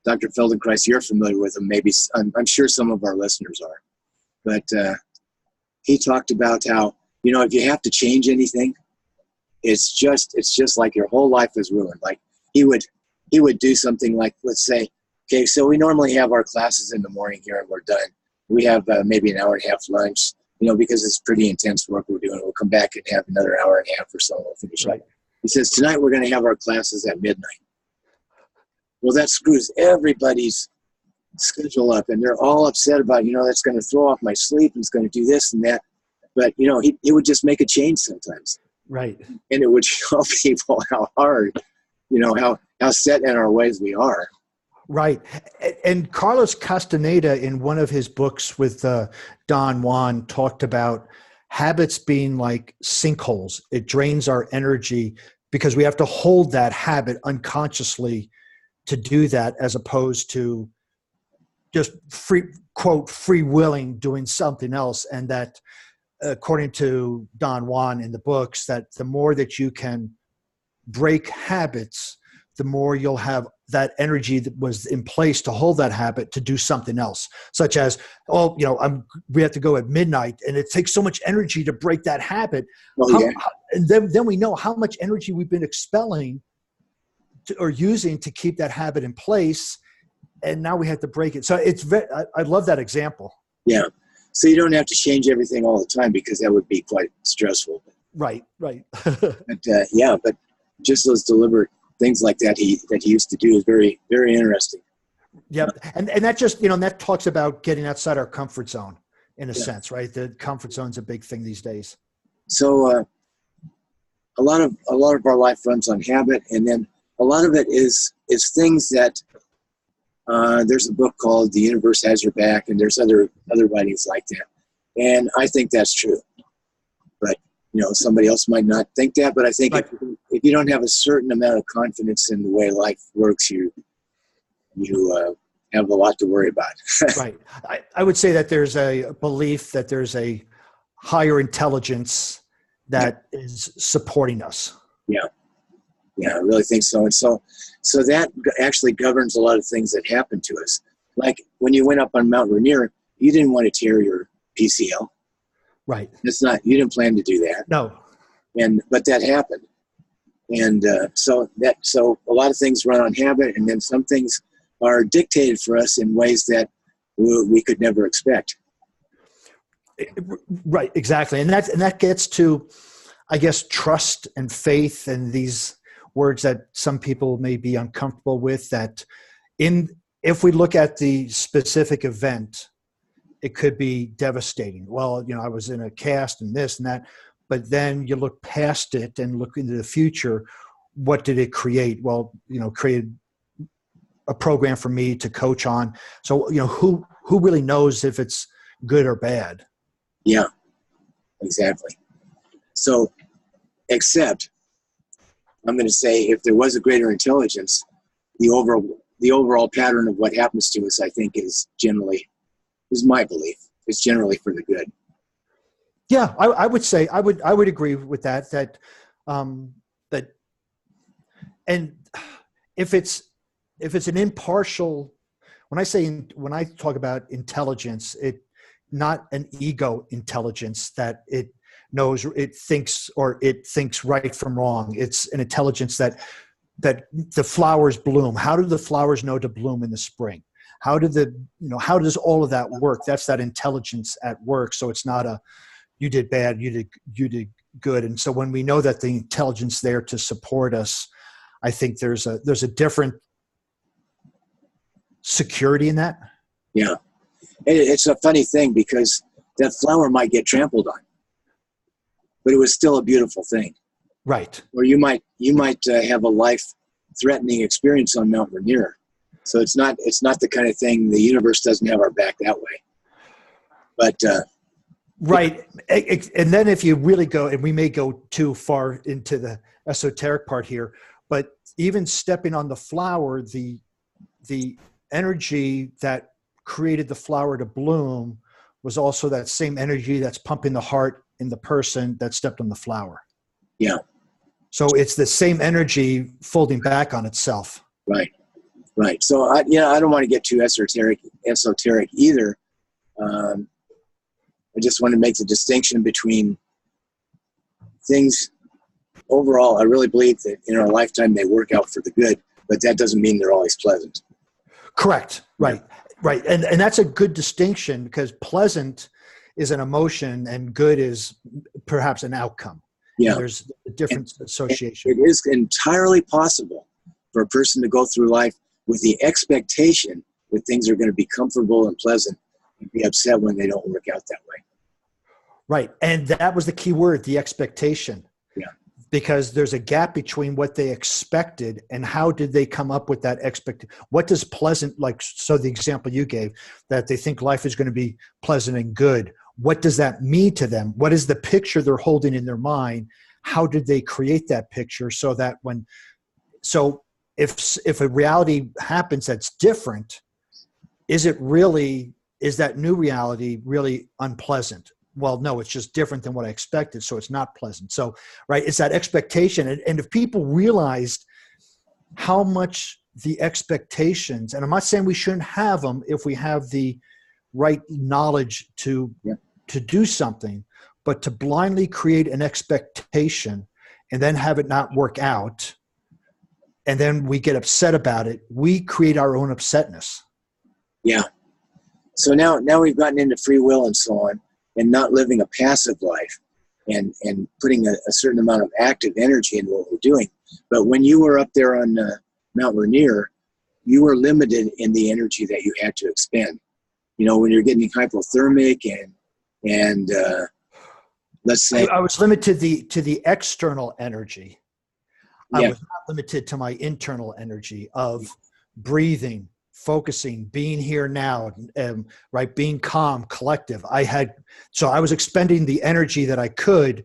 Dr. Feldenkrais, you're familiar with him. Maybe I'm sure some of our listeners are. But he talked about how, if you have to change anything, it's just like your whole life is ruined. Like he would do something like, let's say, okay, so we normally have our classes in the morning here and we're done. We have maybe an hour and a half lunch, because it's pretty intense work we're doing. We'll come back and have another hour and a half or so, and we'll finish up. He says, tonight we're going to have our classes at midnight. Well, that screws everybody's schedule up, and they're all upset about, that's going to throw off my sleep, and it's going to do this and that. But, he would just make a change sometimes. Right. And it would show people how hard, how set in our ways we are. Right. And Carlos Castaneda, in one of his books with Don Juan, talked about habits being like sinkholes. It drains our energy because we have to hold that habit unconsciously to do that, as opposed to just free willing doing something else. And that, according to Don Juan in the books, that the more that you can break habits, the more you'll have that energy that was in place to hold that habit to do something else, such as, we have to go at midnight, and it takes so much energy to break that habit. And then we know how much energy we've been expelling or using to keep that habit in place, and now we have to break it. So I love that example. Yeah. So you don't have to change everything all the time, because that would be quite stressful. Right. But just those deliberate things like that he used to do is very, very interesting. Yeah. And that just, that talks about getting outside our comfort zone in a sense, right? The comfort zone's a big thing these days. So a lot of our life runs on habit, and then a lot of it is things that there's a book called The Universe Has Your Back, and there's other writings like that. And I think that's true. But, somebody else might not think that, but I think if you don't have a certain amount of confidence in the way life works, you have a lot to worry about. Right. I would say that there's a belief that there's a higher intelligence that is supporting us. Yeah. Yeah, I really think so. And so that actually governs a lot of things that happen to us. Like when you went up on Mount Rainier, you didn't want to tear your PCL. Right. You didn't plan to do that. No. But that happened. And so a lot of things run on habit, and then some things are dictated for us in ways that we could never expect. Right, exactly. And that gets to, I guess, trust and faith, and these words that some people may be uncomfortable with, that if we look at the specific event, it could be devastating. Well, I was in a cast and this and that, but then you look past it and look into the future. What did it create? Well, created a program for me to coach on. So, who really knows if it's good or bad? Yeah, exactly. So, except I'm going to say, if there was a greater intelligence, the overall pattern of what happens to us, I think, is my belief, is generally for the good. Yeah, I would say I would agree with that. And if it's an impartial, when I talk about intelligence, it not an ego intelligence that it thinks right from wrong. It's an intelligence that the flowers bloom. How do the flowers know to bloom in the spring? How does all of that work? That's that intelligence at work. So it's not you did bad, you did good. And so when we know that the intelligence there to support us, I think there's a different security in that. Yeah. It's a funny thing because that flower might get trampled on, but it was still a beautiful thing. Right. Or you might have a life-threatening experience on Mount Rainier. So it's not the kind of thing, the universe doesn't have our back that way. But right. And then if you really go, and we may go too far into the esoteric part here, but even stepping on the flower, the energy that created the flower to bloom was also that same energy that's pumping the heart in the person that stepped on the flower. Yeah. So it's the same energy folding back on itself. Right. Right. So I don't want to get too esoteric either. I just want to make the distinction between things. Overall, I really believe that in our lifetime they work out for the good, but that doesn't mean they're always pleasant. Correct. Right. Yeah. Right. And that's a good distinction because pleasant is an emotion and good is perhaps an outcome. Yeah. And there's a different association. It is entirely possible for a person to go through life with the expectation that things are going to be comfortable and pleasant and be upset when they don't work out that way. Right. And that was the key word, the expectation. Yeah. Because there's a gap between what they expected and how did they come up with that expectation. What does pleasant, so the example you gave, that they think life is going to be pleasant and good. What does that mean to them? What is the picture they're holding in their mind? How did they create that picture so that if a reality happens that's different, is that new reality really unpleasant? Well, no, it's just different than what I expected, so it's not pleasant. So, right, it's that expectation. And if people realized how much the expectations, and I'm not saying we shouldn't have them if we have the right knowledge to do something, but to blindly create an expectation and then have it not work out, and then we get upset about it, we create our own upsetness. Yeah. So now we've gotten into free will and so on, and not living a passive life and putting a certain amount of active energy into what we're doing. But when you were up there on Mount Rainier, you were limited in the energy that you had to expend. When you're getting hypothermic and let's say I was limited to the external energy. I was not limited to my internal energy of breathing, focusing, being here now, right? Being calm, collective. So I was expending the energy that I could,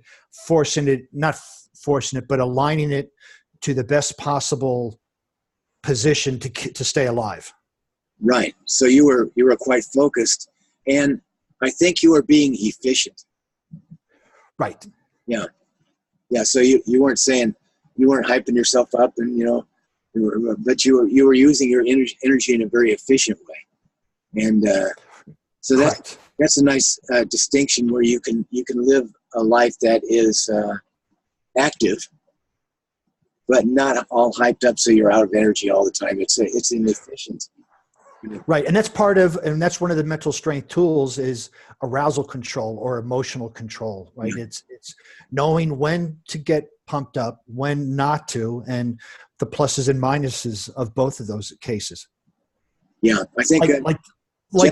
not forcing it, but aligning it to the best possible position to stay alive. Right. So you were quite focused, and I think you were being efficient. Right. Yeah. Yeah. So you weren't hyping yourself up, and but you were using your energy in a very efficient way, and so that's a nice distinction where you can live a life that is active, but not all hyped up so you're out of energy all the time. It's inefficient. Right, and that's one of the mental strength tools is arousal control or emotional control. Right, yeah. It's knowing when to get pumped up, when not to, and the pluses and minuses of both of those cases. Yeah, I think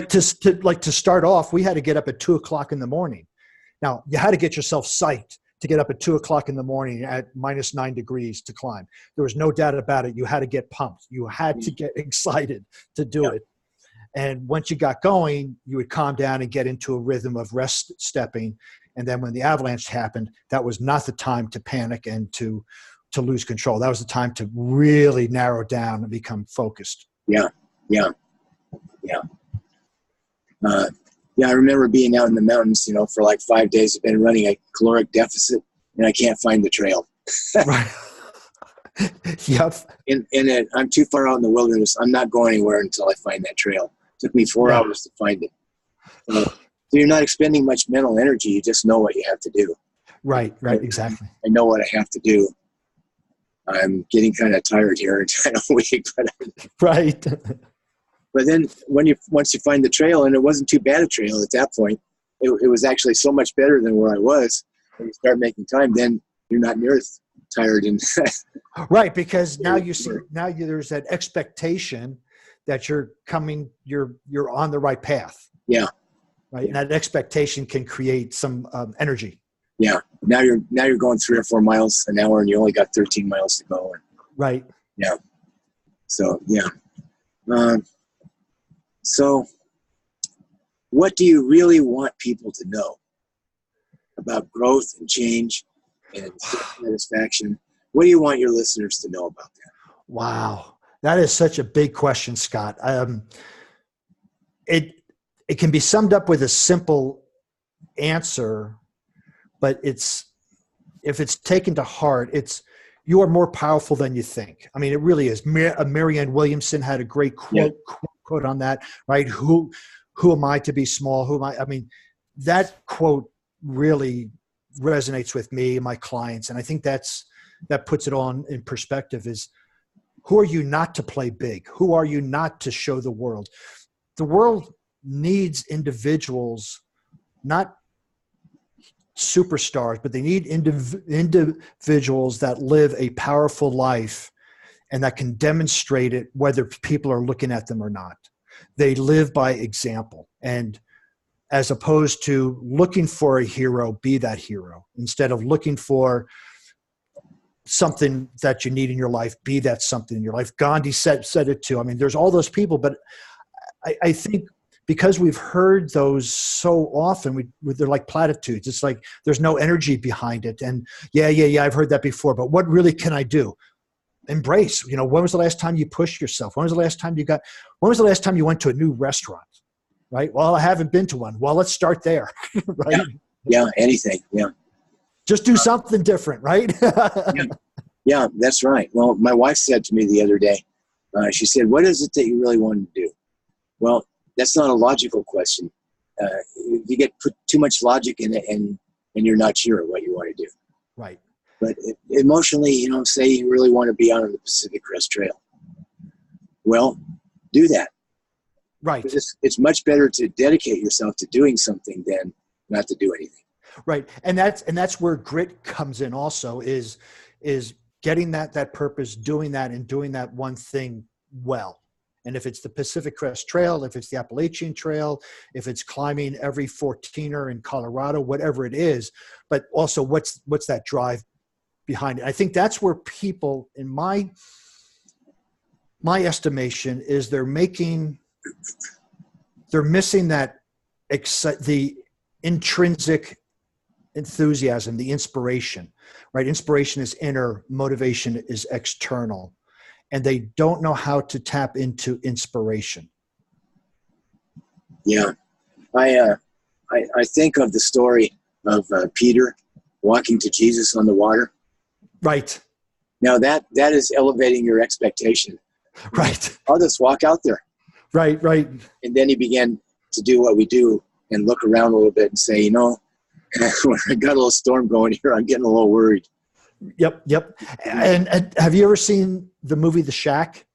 to start off, we had to get up at 2:00 in the morning. Now you had to get yourself psyched to get up at 2:00 in the morning at -9 degrees to climb. There was no doubt about it. You had to get pumped. You had to get excited to do it. And once you got going, you would calm down and get into a rhythm of rest stepping. And then when the avalanche happened, that was not the time to panic and to to lose control. That was the time to really narrow down and become focused. Yeah. I remember being out in the mountains, for like 5 days. I've been running a caloric deficit, and I can't find the trail. Right. Yep. I'm too far out in the wilderness. I'm not going anywhere until I find that trail. It took me 4 hours to find it. So you're not expending much mental energy. You just know what you have to do. Right, exactly. I know what I have to do. I'm getting kind of tired here and kind of weak. Right. But then once you find the trail, and it wasn't too bad a trail at that point, it was actually so much better than where I was. When you start making time, then you're not near as tired. And right, because now there's that expectation that you're on the right path. Yeah. Right, and that expectation can create some energy. Yeah. Now you're going 3 or 4 miles an hour, and you only got 13 miles to go. Right. Yeah. So yeah. So what do you really want people to know about growth and change and satisfaction? What do you want your listeners to know about that? Wow. That is such a big question, Scott. It can be summed up with a simple answer, but if it's taken to heart, you are more powerful than you think. I mean, it really is. Marianne Williamson had a great quote on that, right? Who am I to be small? Who am I? I mean, that quote really resonates with me and my clients. And I think that puts it all in perspective is, who are you not to play big? Who are you not to show the world? The world needs individuals, not superstars, but they need individuals that live a powerful life and that can demonstrate it whether people are looking at them or not. They live by example. And as opposed to looking for a hero, be that hero. Instead of looking for something that you need in your life, be that something in your life. Gandhi said it too. I mean, there's all those people, but I think because we've heard those so often, they're like platitudes. It's like there's no energy behind it. And yeah, I've heard that before, but what really can I do? Embrace. When was the last time you pushed yourself? When was the last time you went to a new restaurant? Right? Well, I haven't been to one. Well, let's start there. Right? Yeah, anything. Yeah. Just do something different, right? Yeah, that's right. Well, my wife said to me the other day, she said, what is it that you really want to do? Well, that's not a logical question. You get put too much logic in it, and you're not sure what you want to do. Right. But emotionally, say you really want to be out on the Pacific Crest Trail. Well, do that. Right. It's much better to dedicate yourself to doing something than not to do anything. Right. And that's where grit comes in also, is getting that purpose, doing that, and doing that one thing well. And if it's the Pacific Crest Trail, if it's the Appalachian Trail, if it's climbing every 14er in Colorado, whatever it is, but also what's that drive behind it? I think that's where people, in my estimation, is they're missing that the intrinsic enthusiasm, the inspiration, right? Inspiration is inner, motivation is external. And they don't know how to tap into inspiration. Yeah. I think of the story of Peter walking to Jesus on the water. Right. Now that is elevating your expectation. Right. I'll just walk out there. Right. And then he began to do what we do and look around a little bit and say, I got a little storm going here. I'm getting a little worried. Yep. And have you ever seen the movie The Shack?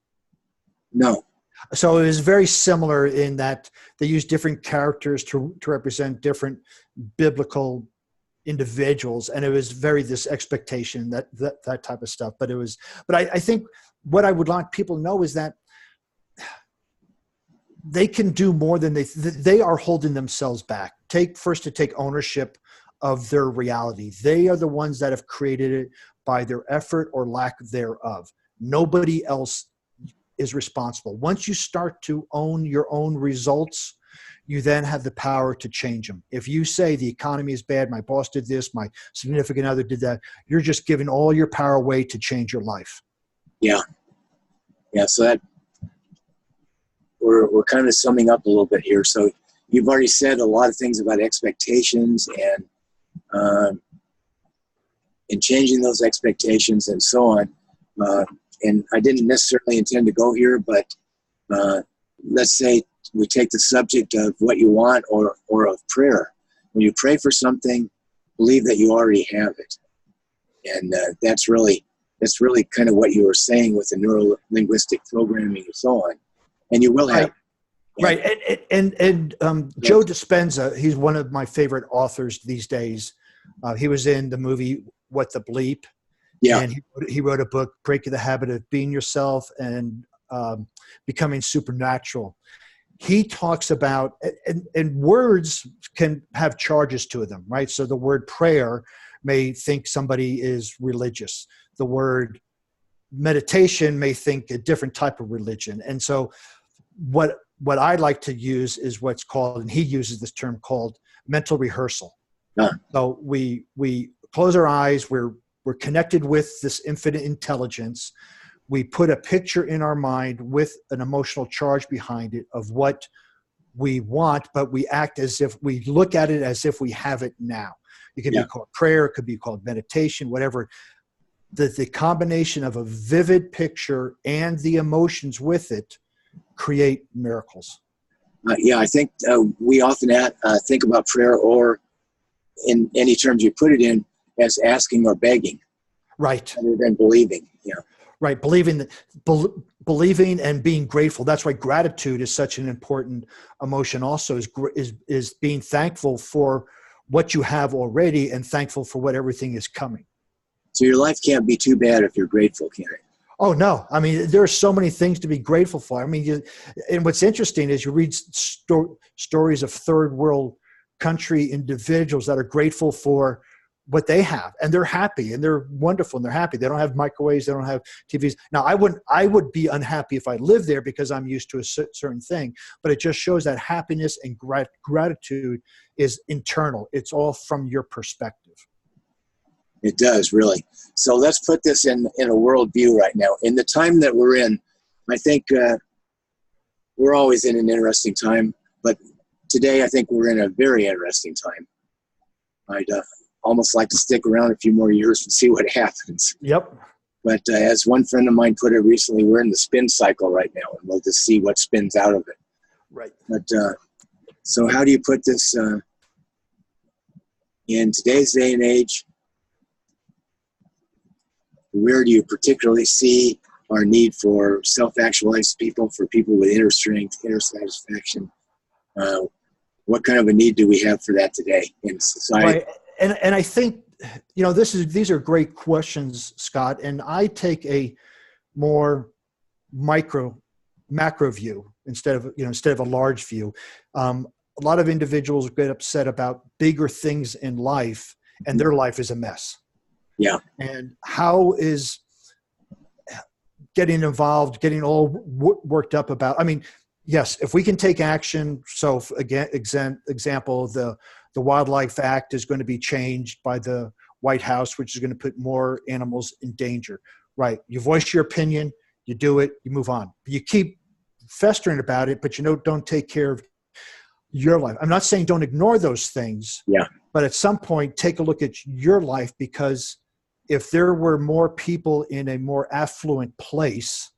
No. So it is very similar in that they use different characters to represent different biblical individuals, and it was very this expectation that type of stuff. But I think what I would like people to know is that they can do more than they are holding themselves back. Take ownership of their reality. They are the ones that have created it by their effort or lack thereof. Nobody else is responsible. Once you start to own your own results, you then have the power to change them. If you say the economy is bad, my boss did this, my significant other did that, you're just giving all your power away to change your life. Yeah. Yeah. So that we're kind of summing up a little bit here. So you've already said a lot of things about expectations and changing those expectations and so on. And I didn't necessarily intend to go here, but let's say we take the subject of what you want or of prayer. When you pray for something, believe that you already have it. And that's really kind of what you were saying with the neuro-linguistic programming and so on. And you will have. Right. And Joe Dispenza, he's one of my favorite authors these days. He was in the movie What the Bleep. Yeah. And he wrote a book, Breaking the Habit of Being Yourself and Becoming Supernatural. He talks about, and words can have charges to them, right? So the word prayer may think somebody is religious. The word meditation may think a different type of religion. And so what I like to use is what's called, and he uses this term called mental rehearsal. So we close our eyes, we're connected with this infinite intelligence. We put a picture in our mind with an emotional charge behind it of what we want, but we act as if we look at it as if we have it now. It can be called prayer, it could be called meditation, whatever. The combination of a vivid picture and the emotions with it create miracles. I think we often think about prayer, or in any terms you put it in, as asking or begging. Right. Rather than believing. Yeah. Right. Believing and being grateful. That's why gratitude is such an important emotion also, is being thankful for what you have already and thankful for what everything is coming. So your life can't be too bad if you're grateful, can it? Oh, no. I mean, there are so many things to be grateful for. I mean, and what's interesting is you read stories of third world country individuals that are grateful for what they have, and they're happy and they're wonderful and they're happy. They don't have microwaves. They don't have TVs. Now, I would be unhappy if I lived there because I'm used to a certain thing, but it just shows that happiness and gratitude is internal. It's all from your perspective. It does, really. So let's put this in a worldview right now. In the time that we're in, I think we're always in an interesting time, but today I think we're in a very interesting time. I'd almost like to stick around a few more years and see what happens. Yep. But as one friend of mine put it recently, we're in the spin cycle right now, and we'll just see what spins out of it. Right. But so how do you put this in today's day and age? Where do you particularly see our need for self-actualized people, for people with inner strength, inner satisfaction? What kind of a need do we have for that today in society? Right. And I think, these are great questions, Scott. And I take a more macro view instead of a large view. A lot of individuals get upset about bigger things in life, and their life is a mess. Yeah. And how is getting involved, getting all worked up about? I mean, yes, if we can take action. So again, example, the Wildlife Act is going to be changed by the White House, which is going to put more animals in danger. Right. You voice your opinion, you do it, you move on. You keep festering about it, but don't take care of your life. I'm not saying don't ignore those things. Yeah. But at some point, take a look at your life, because if there were more people in a more affluent place,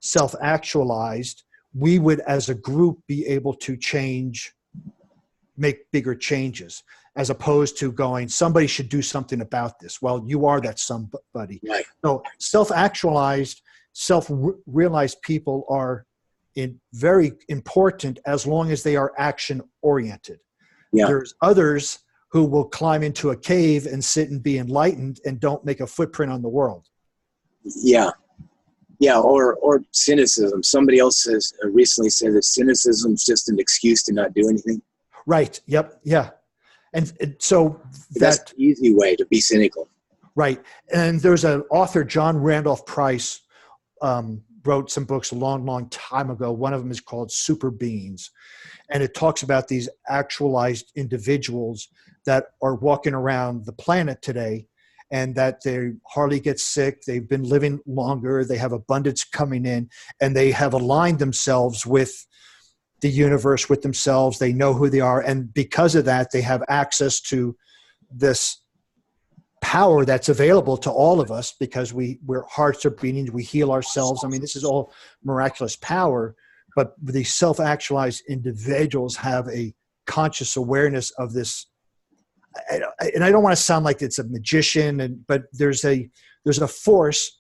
self-actualized, we would as a group be able to make bigger changes, as opposed to going, somebody should do something about this. Well, you are that somebody. Right. So self-actualized, self-realized people are very important as long as they are action-oriented. Yeah. There's others who will climb into a cave and sit and be enlightened and don't make a footprint on the world. Yeah. Yeah, or cynicism. Somebody else recently said that cynicism is just an excuse to not do anything. Right. Yep. Yeah. And so that's an easy way to be cynical. Right. And there's an author, John Randolph Price, wrote some books a long, long time ago. One of them is called Super Beings. And it talks about these actualized individuals that are walking around the planet today, and that they hardly get sick. They've been living longer. They have abundance coming in, and they have aligned themselves with the universe, with themselves. They know who they are. And because of that, they have access to this power that's available to all of us, because we're hearts are beating, we heal ourselves. I mean, this is all miraculous power, but these self-actualized individuals have a conscious awareness of this. And I don't want to sound like it's a magician, but there's a force,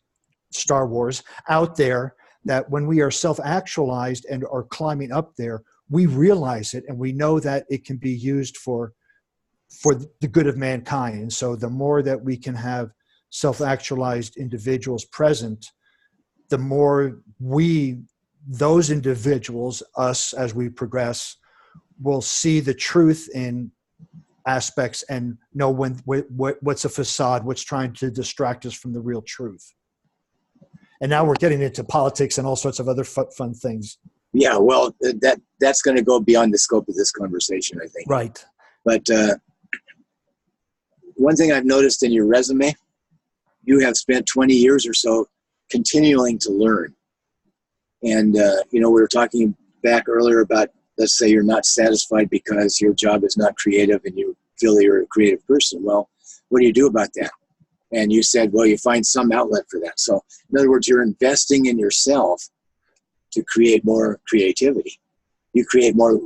Star Wars, out there that when we are self-actualized and are climbing up there, we realize it, and we know that it can be used for the good of mankind. And so the more that we can have self-actualized individuals present, the more those individuals, us, as we progress, will see the truth in aspects and know what's a facade, what's trying to distract us from the real truth. And now we're getting into politics and all sorts of other fun things. Yeah, well, that's going to go beyond the scope of this conversation, I think. Right. But one thing I've noticed in your resume, you have spent 20 years or so continuing to learn. And, we were talking back earlier about, let's say you're not satisfied because your job is not creative and you feel that you're a creative person. Well, what do you do about that? And you said, well, you find some outlet for that. So in other words, you're investing in yourself to create more creativity. You create more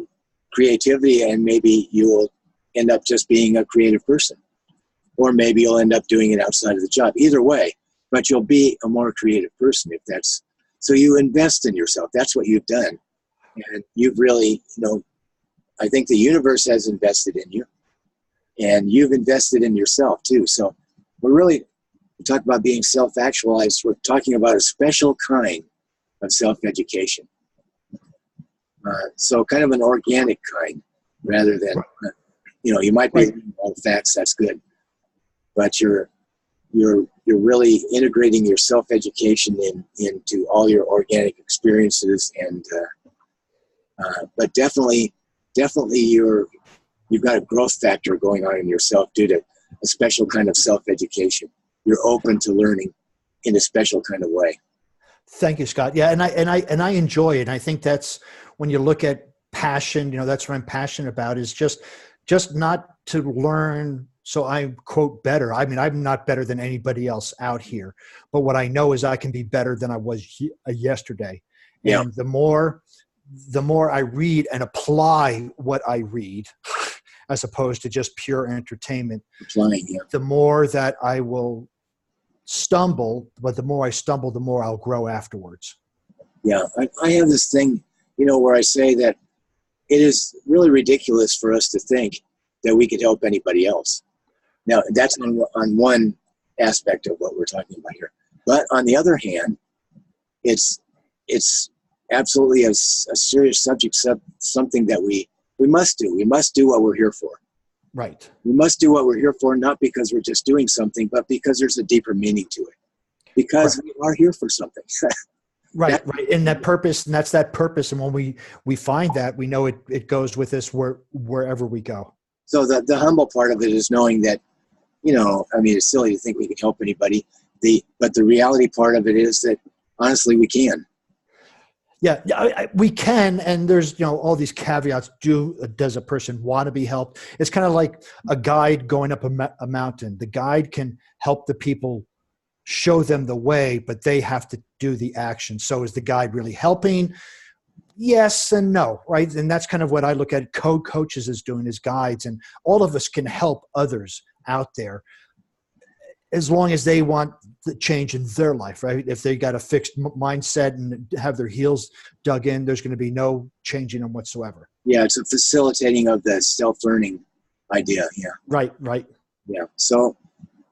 creativity, and maybe you will end up just being a creative person. Or maybe you'll end up doing it outside of the job. Either way, but you'll be a more creative person if that's, so you invest in yourself. That's what you've done. And you've really, I think the universe has invested in you, and you've invested in yourself too. So we talk about being self-actualized. We're talking about a special kind of self-education. So kind of an organic kind, rather than, you might be reading all the facts, that's good. But you're really integrating your self-education into all your organic experiences, and but definitely you've got a growth factor going on in yourself due to a special kind of self-education. You're open to learning in a special kind of way. Thank you, Scott. Yeah, and I enjoy it. And I think that's when you look at passion. That's what I'm passionate about. Is just not to learn so I'm, quote, better. I mean, I'm not better than anybody else out here, but what I know is I can be better than I was yesterday. Yeah. And the more I read and apply what I read, as opposed to just pure entertainment, the more that I will stumble, but the more I stumble, the more I'll grow afterwards. Yeah, I have this thing, where I say that it is really ridiculous for us to think that we could help anybody else. Now, that's on one aspect of what we're talking about here. But on the other hand, it's absolutely a serious subject, something that we must do. We must do what we're here for. Right. We must do what we're here for, not because we're just doing something, but because there's a deeper meaning to it. Because we are here for something. Right. And that purpose, and that's that purpose. And when we find that, we know it goes with us wherever we go. So the humble part of it is knowing that, it's silly to think we can help anybody. But the reality part of it is that, honestly, we can. Yeah, we can, and there's all these caveats. Does a person want to be helped? It's kind of like a guide going up a mountain. The guide can help the people, show them the way, but they have to do the action. So is the guide really helping? Yes and no, right? And that's kind of what I look at coaches as doing, as guides, and all of us can help others out there, as long as they want the change in their life, right? If they got a fixed mindset and have their heels dug in, there's going to be no changing them whatsoever. Yeah, it's a facilitating of the self-learning idea. Yeah. Right. Yeah. So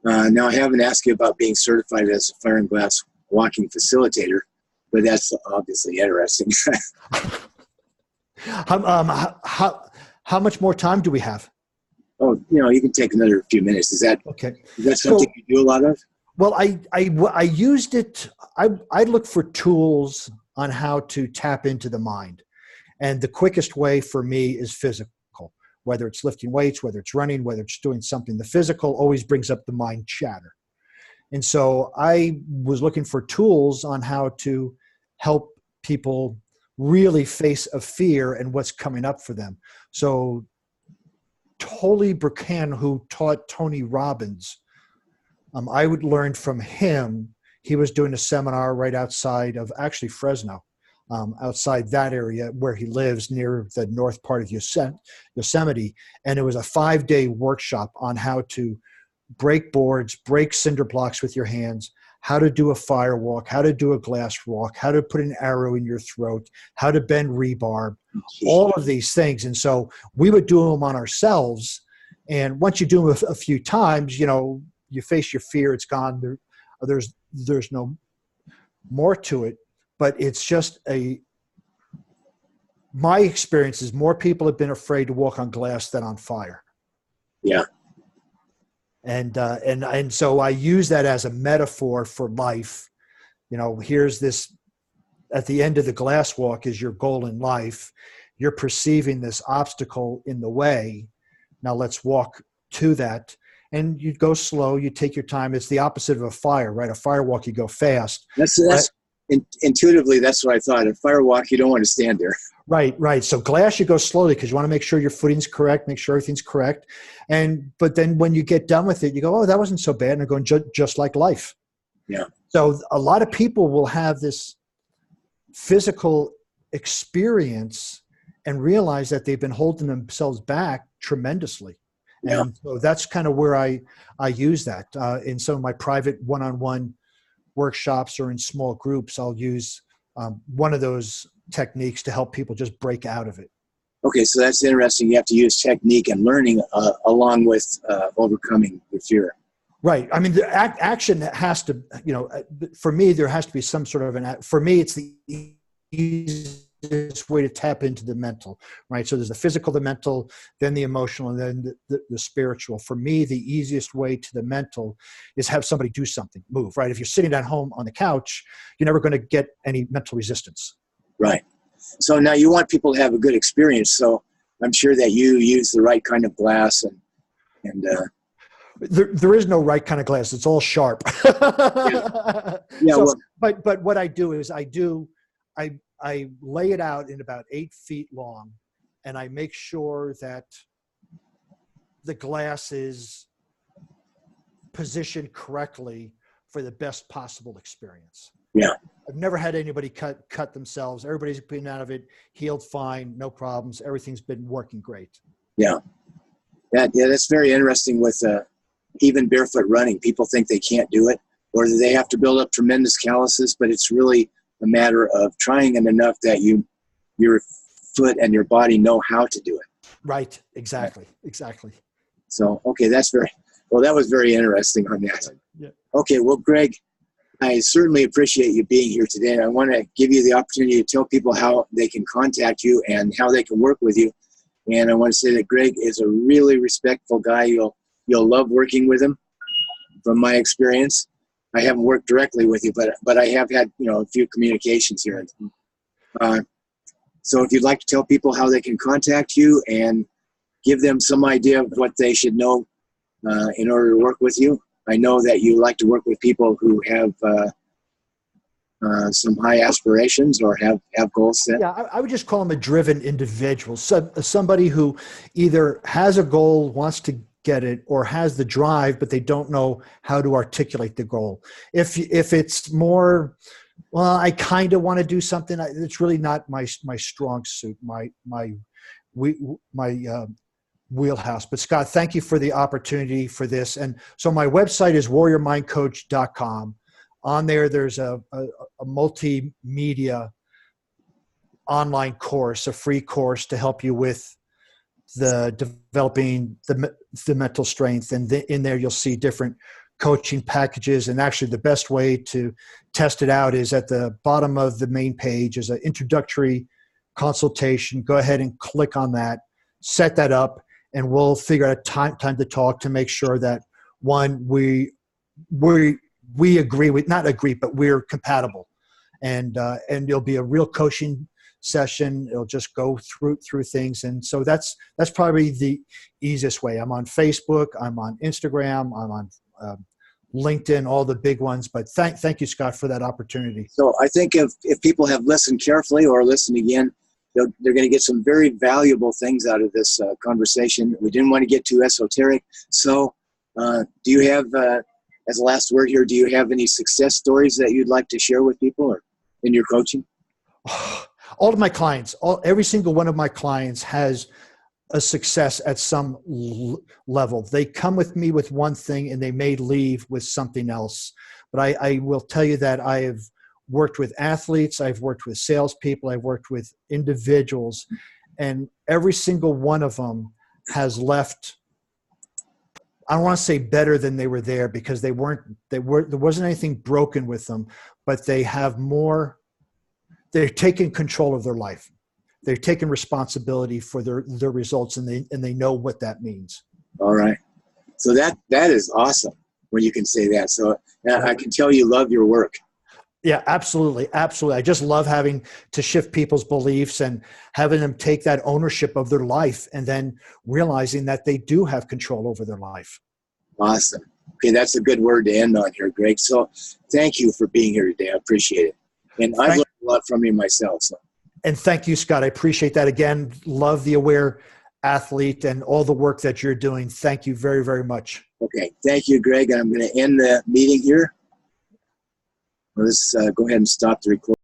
now I haven't asked you about being certified as a fire and glass walking facilitator, but that's obviously interesting. How much more time do we have? Oh, you can take another few minutes. Is that okay? Is that something you do a lot of? Well, I used it. I look for tools on how to tap into the mind. And the quickest way for me is physical, whether it's lifting weights, whether it's running, whether it's doing something. The physical always brings up the mind chatter. And so I was looking for tools on how to help people really face a fear and what's coming up for them. So Tolly Burkan, who taught Tony Robbins, I would learn from him. He was doing a seminar right outside of actually Fresno, outside that area where he lives near the north part of Yosemite. And it was a 5-day workshop on how to break boards, break cinder blocks with your hands, how to do a fire walk, how to do a glass walk, how to put an arrow in your throat, how to bend rebar, all of these things. And so we would do them on ourselves. And once you do them a few times, you know, you face your fear, it's gone. There's no more to it, but it's just my experience is more people have been afraid to walk on glass than on fire. Yeah. And so I use that as a metaphor for life. You know, here's this, at the end of the glass walk is your goal in life. You're perceiving this obstacle in the way. Now let's walk to that. And you go slow, you take your time. It's the opposite of a fire, right? A fire walk, you go fast. Intuitively, that's what I thought. A fire walk, you don't want to stand there. Right. So glass, you go slowly because you want to make sure your footing's correct, make sure everything's correct. But then when you get done with it, you go, oh, that wasn't so bad. And they're going just like life. Yeah. So a lot of people will have this physical experience and realize that they've been holding themselves back tremendously. Yeah. And so that's kind of where I use that in some of my private one-on-one workshops or in small groups. I'll use one of those techniques to help people just break out of it. Okay, so that's interesting. You have to use technique and learning along with overcoming the fear. Right. I mean, the action has to, you know, for me, there has to be some sort of for me, it's the easiest way to tap into the mental, right? So there's the physical, the mental, then the emotional, and then the spiritual. For me, the easiest way to the mental is have somebody do something, move, right? If you're sitting at home on the couch, you're never going to get any mental resistance. Right. So now you want people to have a good experience. So I'm sure that you use the right kind of glass and there is no right kind of glass. It's all sharp. Yeah. So, but what I do is I lay it out in about 8 feet long, and I make sure that the glass is positioned correctly for the best possible experience. Yeah. I've never had anybody cut themselves. Everybody's been out of it, healed fine, no problems. Everything's been working great. Yeah. That's very interesting with even barefoot running. People think they can't do it, or they have to build up tremendous calluses, but it's really a matter of trying it enough that your foot and your body know how to do it. Right. Exactly. So, okay, that was very interesting on that. Yeah. Okay, well, Gregg, I certainly appreciate you being here today. And I want to give you the opportunity to tell people how they can contact you and how they can work with you. And I want to say that Gregg is a really respectful guy. You'll love working with him from my experience. I haven't worked directly with you, but I have had, a few communications here. So if you'd like to tell people how they can contact you and give them some idea of what they should know in order to work with you. I know that you like to work with people who have some high aspirations or have goals set. Yeah, I would just call them a driven individual. Somebody who either has a goal, wants to get it, or has the drive, but they don't know how to articulate the goal. If it's more, well, I kind of want to do something, it's really not my strong suit, my wheelhouse. But Scott, thank you for the opportunity for this. And so my website is warriormindcoach.com. On there's a multimedia online course, a free course to help you with developing the mental strength. And in there, you'll see different coaching packages. And actually the best way to test it out is at the bottom of the main page is an introductory consultation. Go ahead and click on that, set that up, and we'll figure out time to talk to make sure that one, we we agree with, not agree, but we're compatible. And it'll be a real coaching session. It'll just go through things. And so that's probably the easiest way. I'm on Facebook, I'm on Instagram, I'm on LinkedIn, all the big ones. But thank you, Scott, for that opportunity. So I think if people have listened carefully or listen again, they're going to get some very valuable things out of this conversation. We didn't want to get too esoteric. So do you have, as a last word here, do you have any success stories that you'd like to share with people or in your coaching? All of my clients, every single one of my clients has a success at some level. They come with me with one thing and they may leave with something else. But I will tell you that I have worked with athletes, I've worked with salespeople, I've worked with individuals, and every single one of them has left, I don't want to say better than they were there, because there wasn't anything broken with them, but they have more, they're taking control of their life. They're taking responsibility for their results, and they know what that means. All right. So that is awesome when you can say that. So I can tell you love your work. Yeah, absolutely. Absolutely. I just love having to shift people's beliefs and having them take that ownership of their life and then realizing that they do have control over their life. Awesome. Okay, that's a good word to end on here, Gregg. So thank you for being here today. I appreciate it. And I've learned a lot from you myself. So. And thank you, Scott. I appreciate that. Again, love the Aware Athlete and all the work that you're doing. Thank you very, very much. Okay. Thank you, Gregg. And I'm going to end the meeting here. Let's go ahead and stop the recording.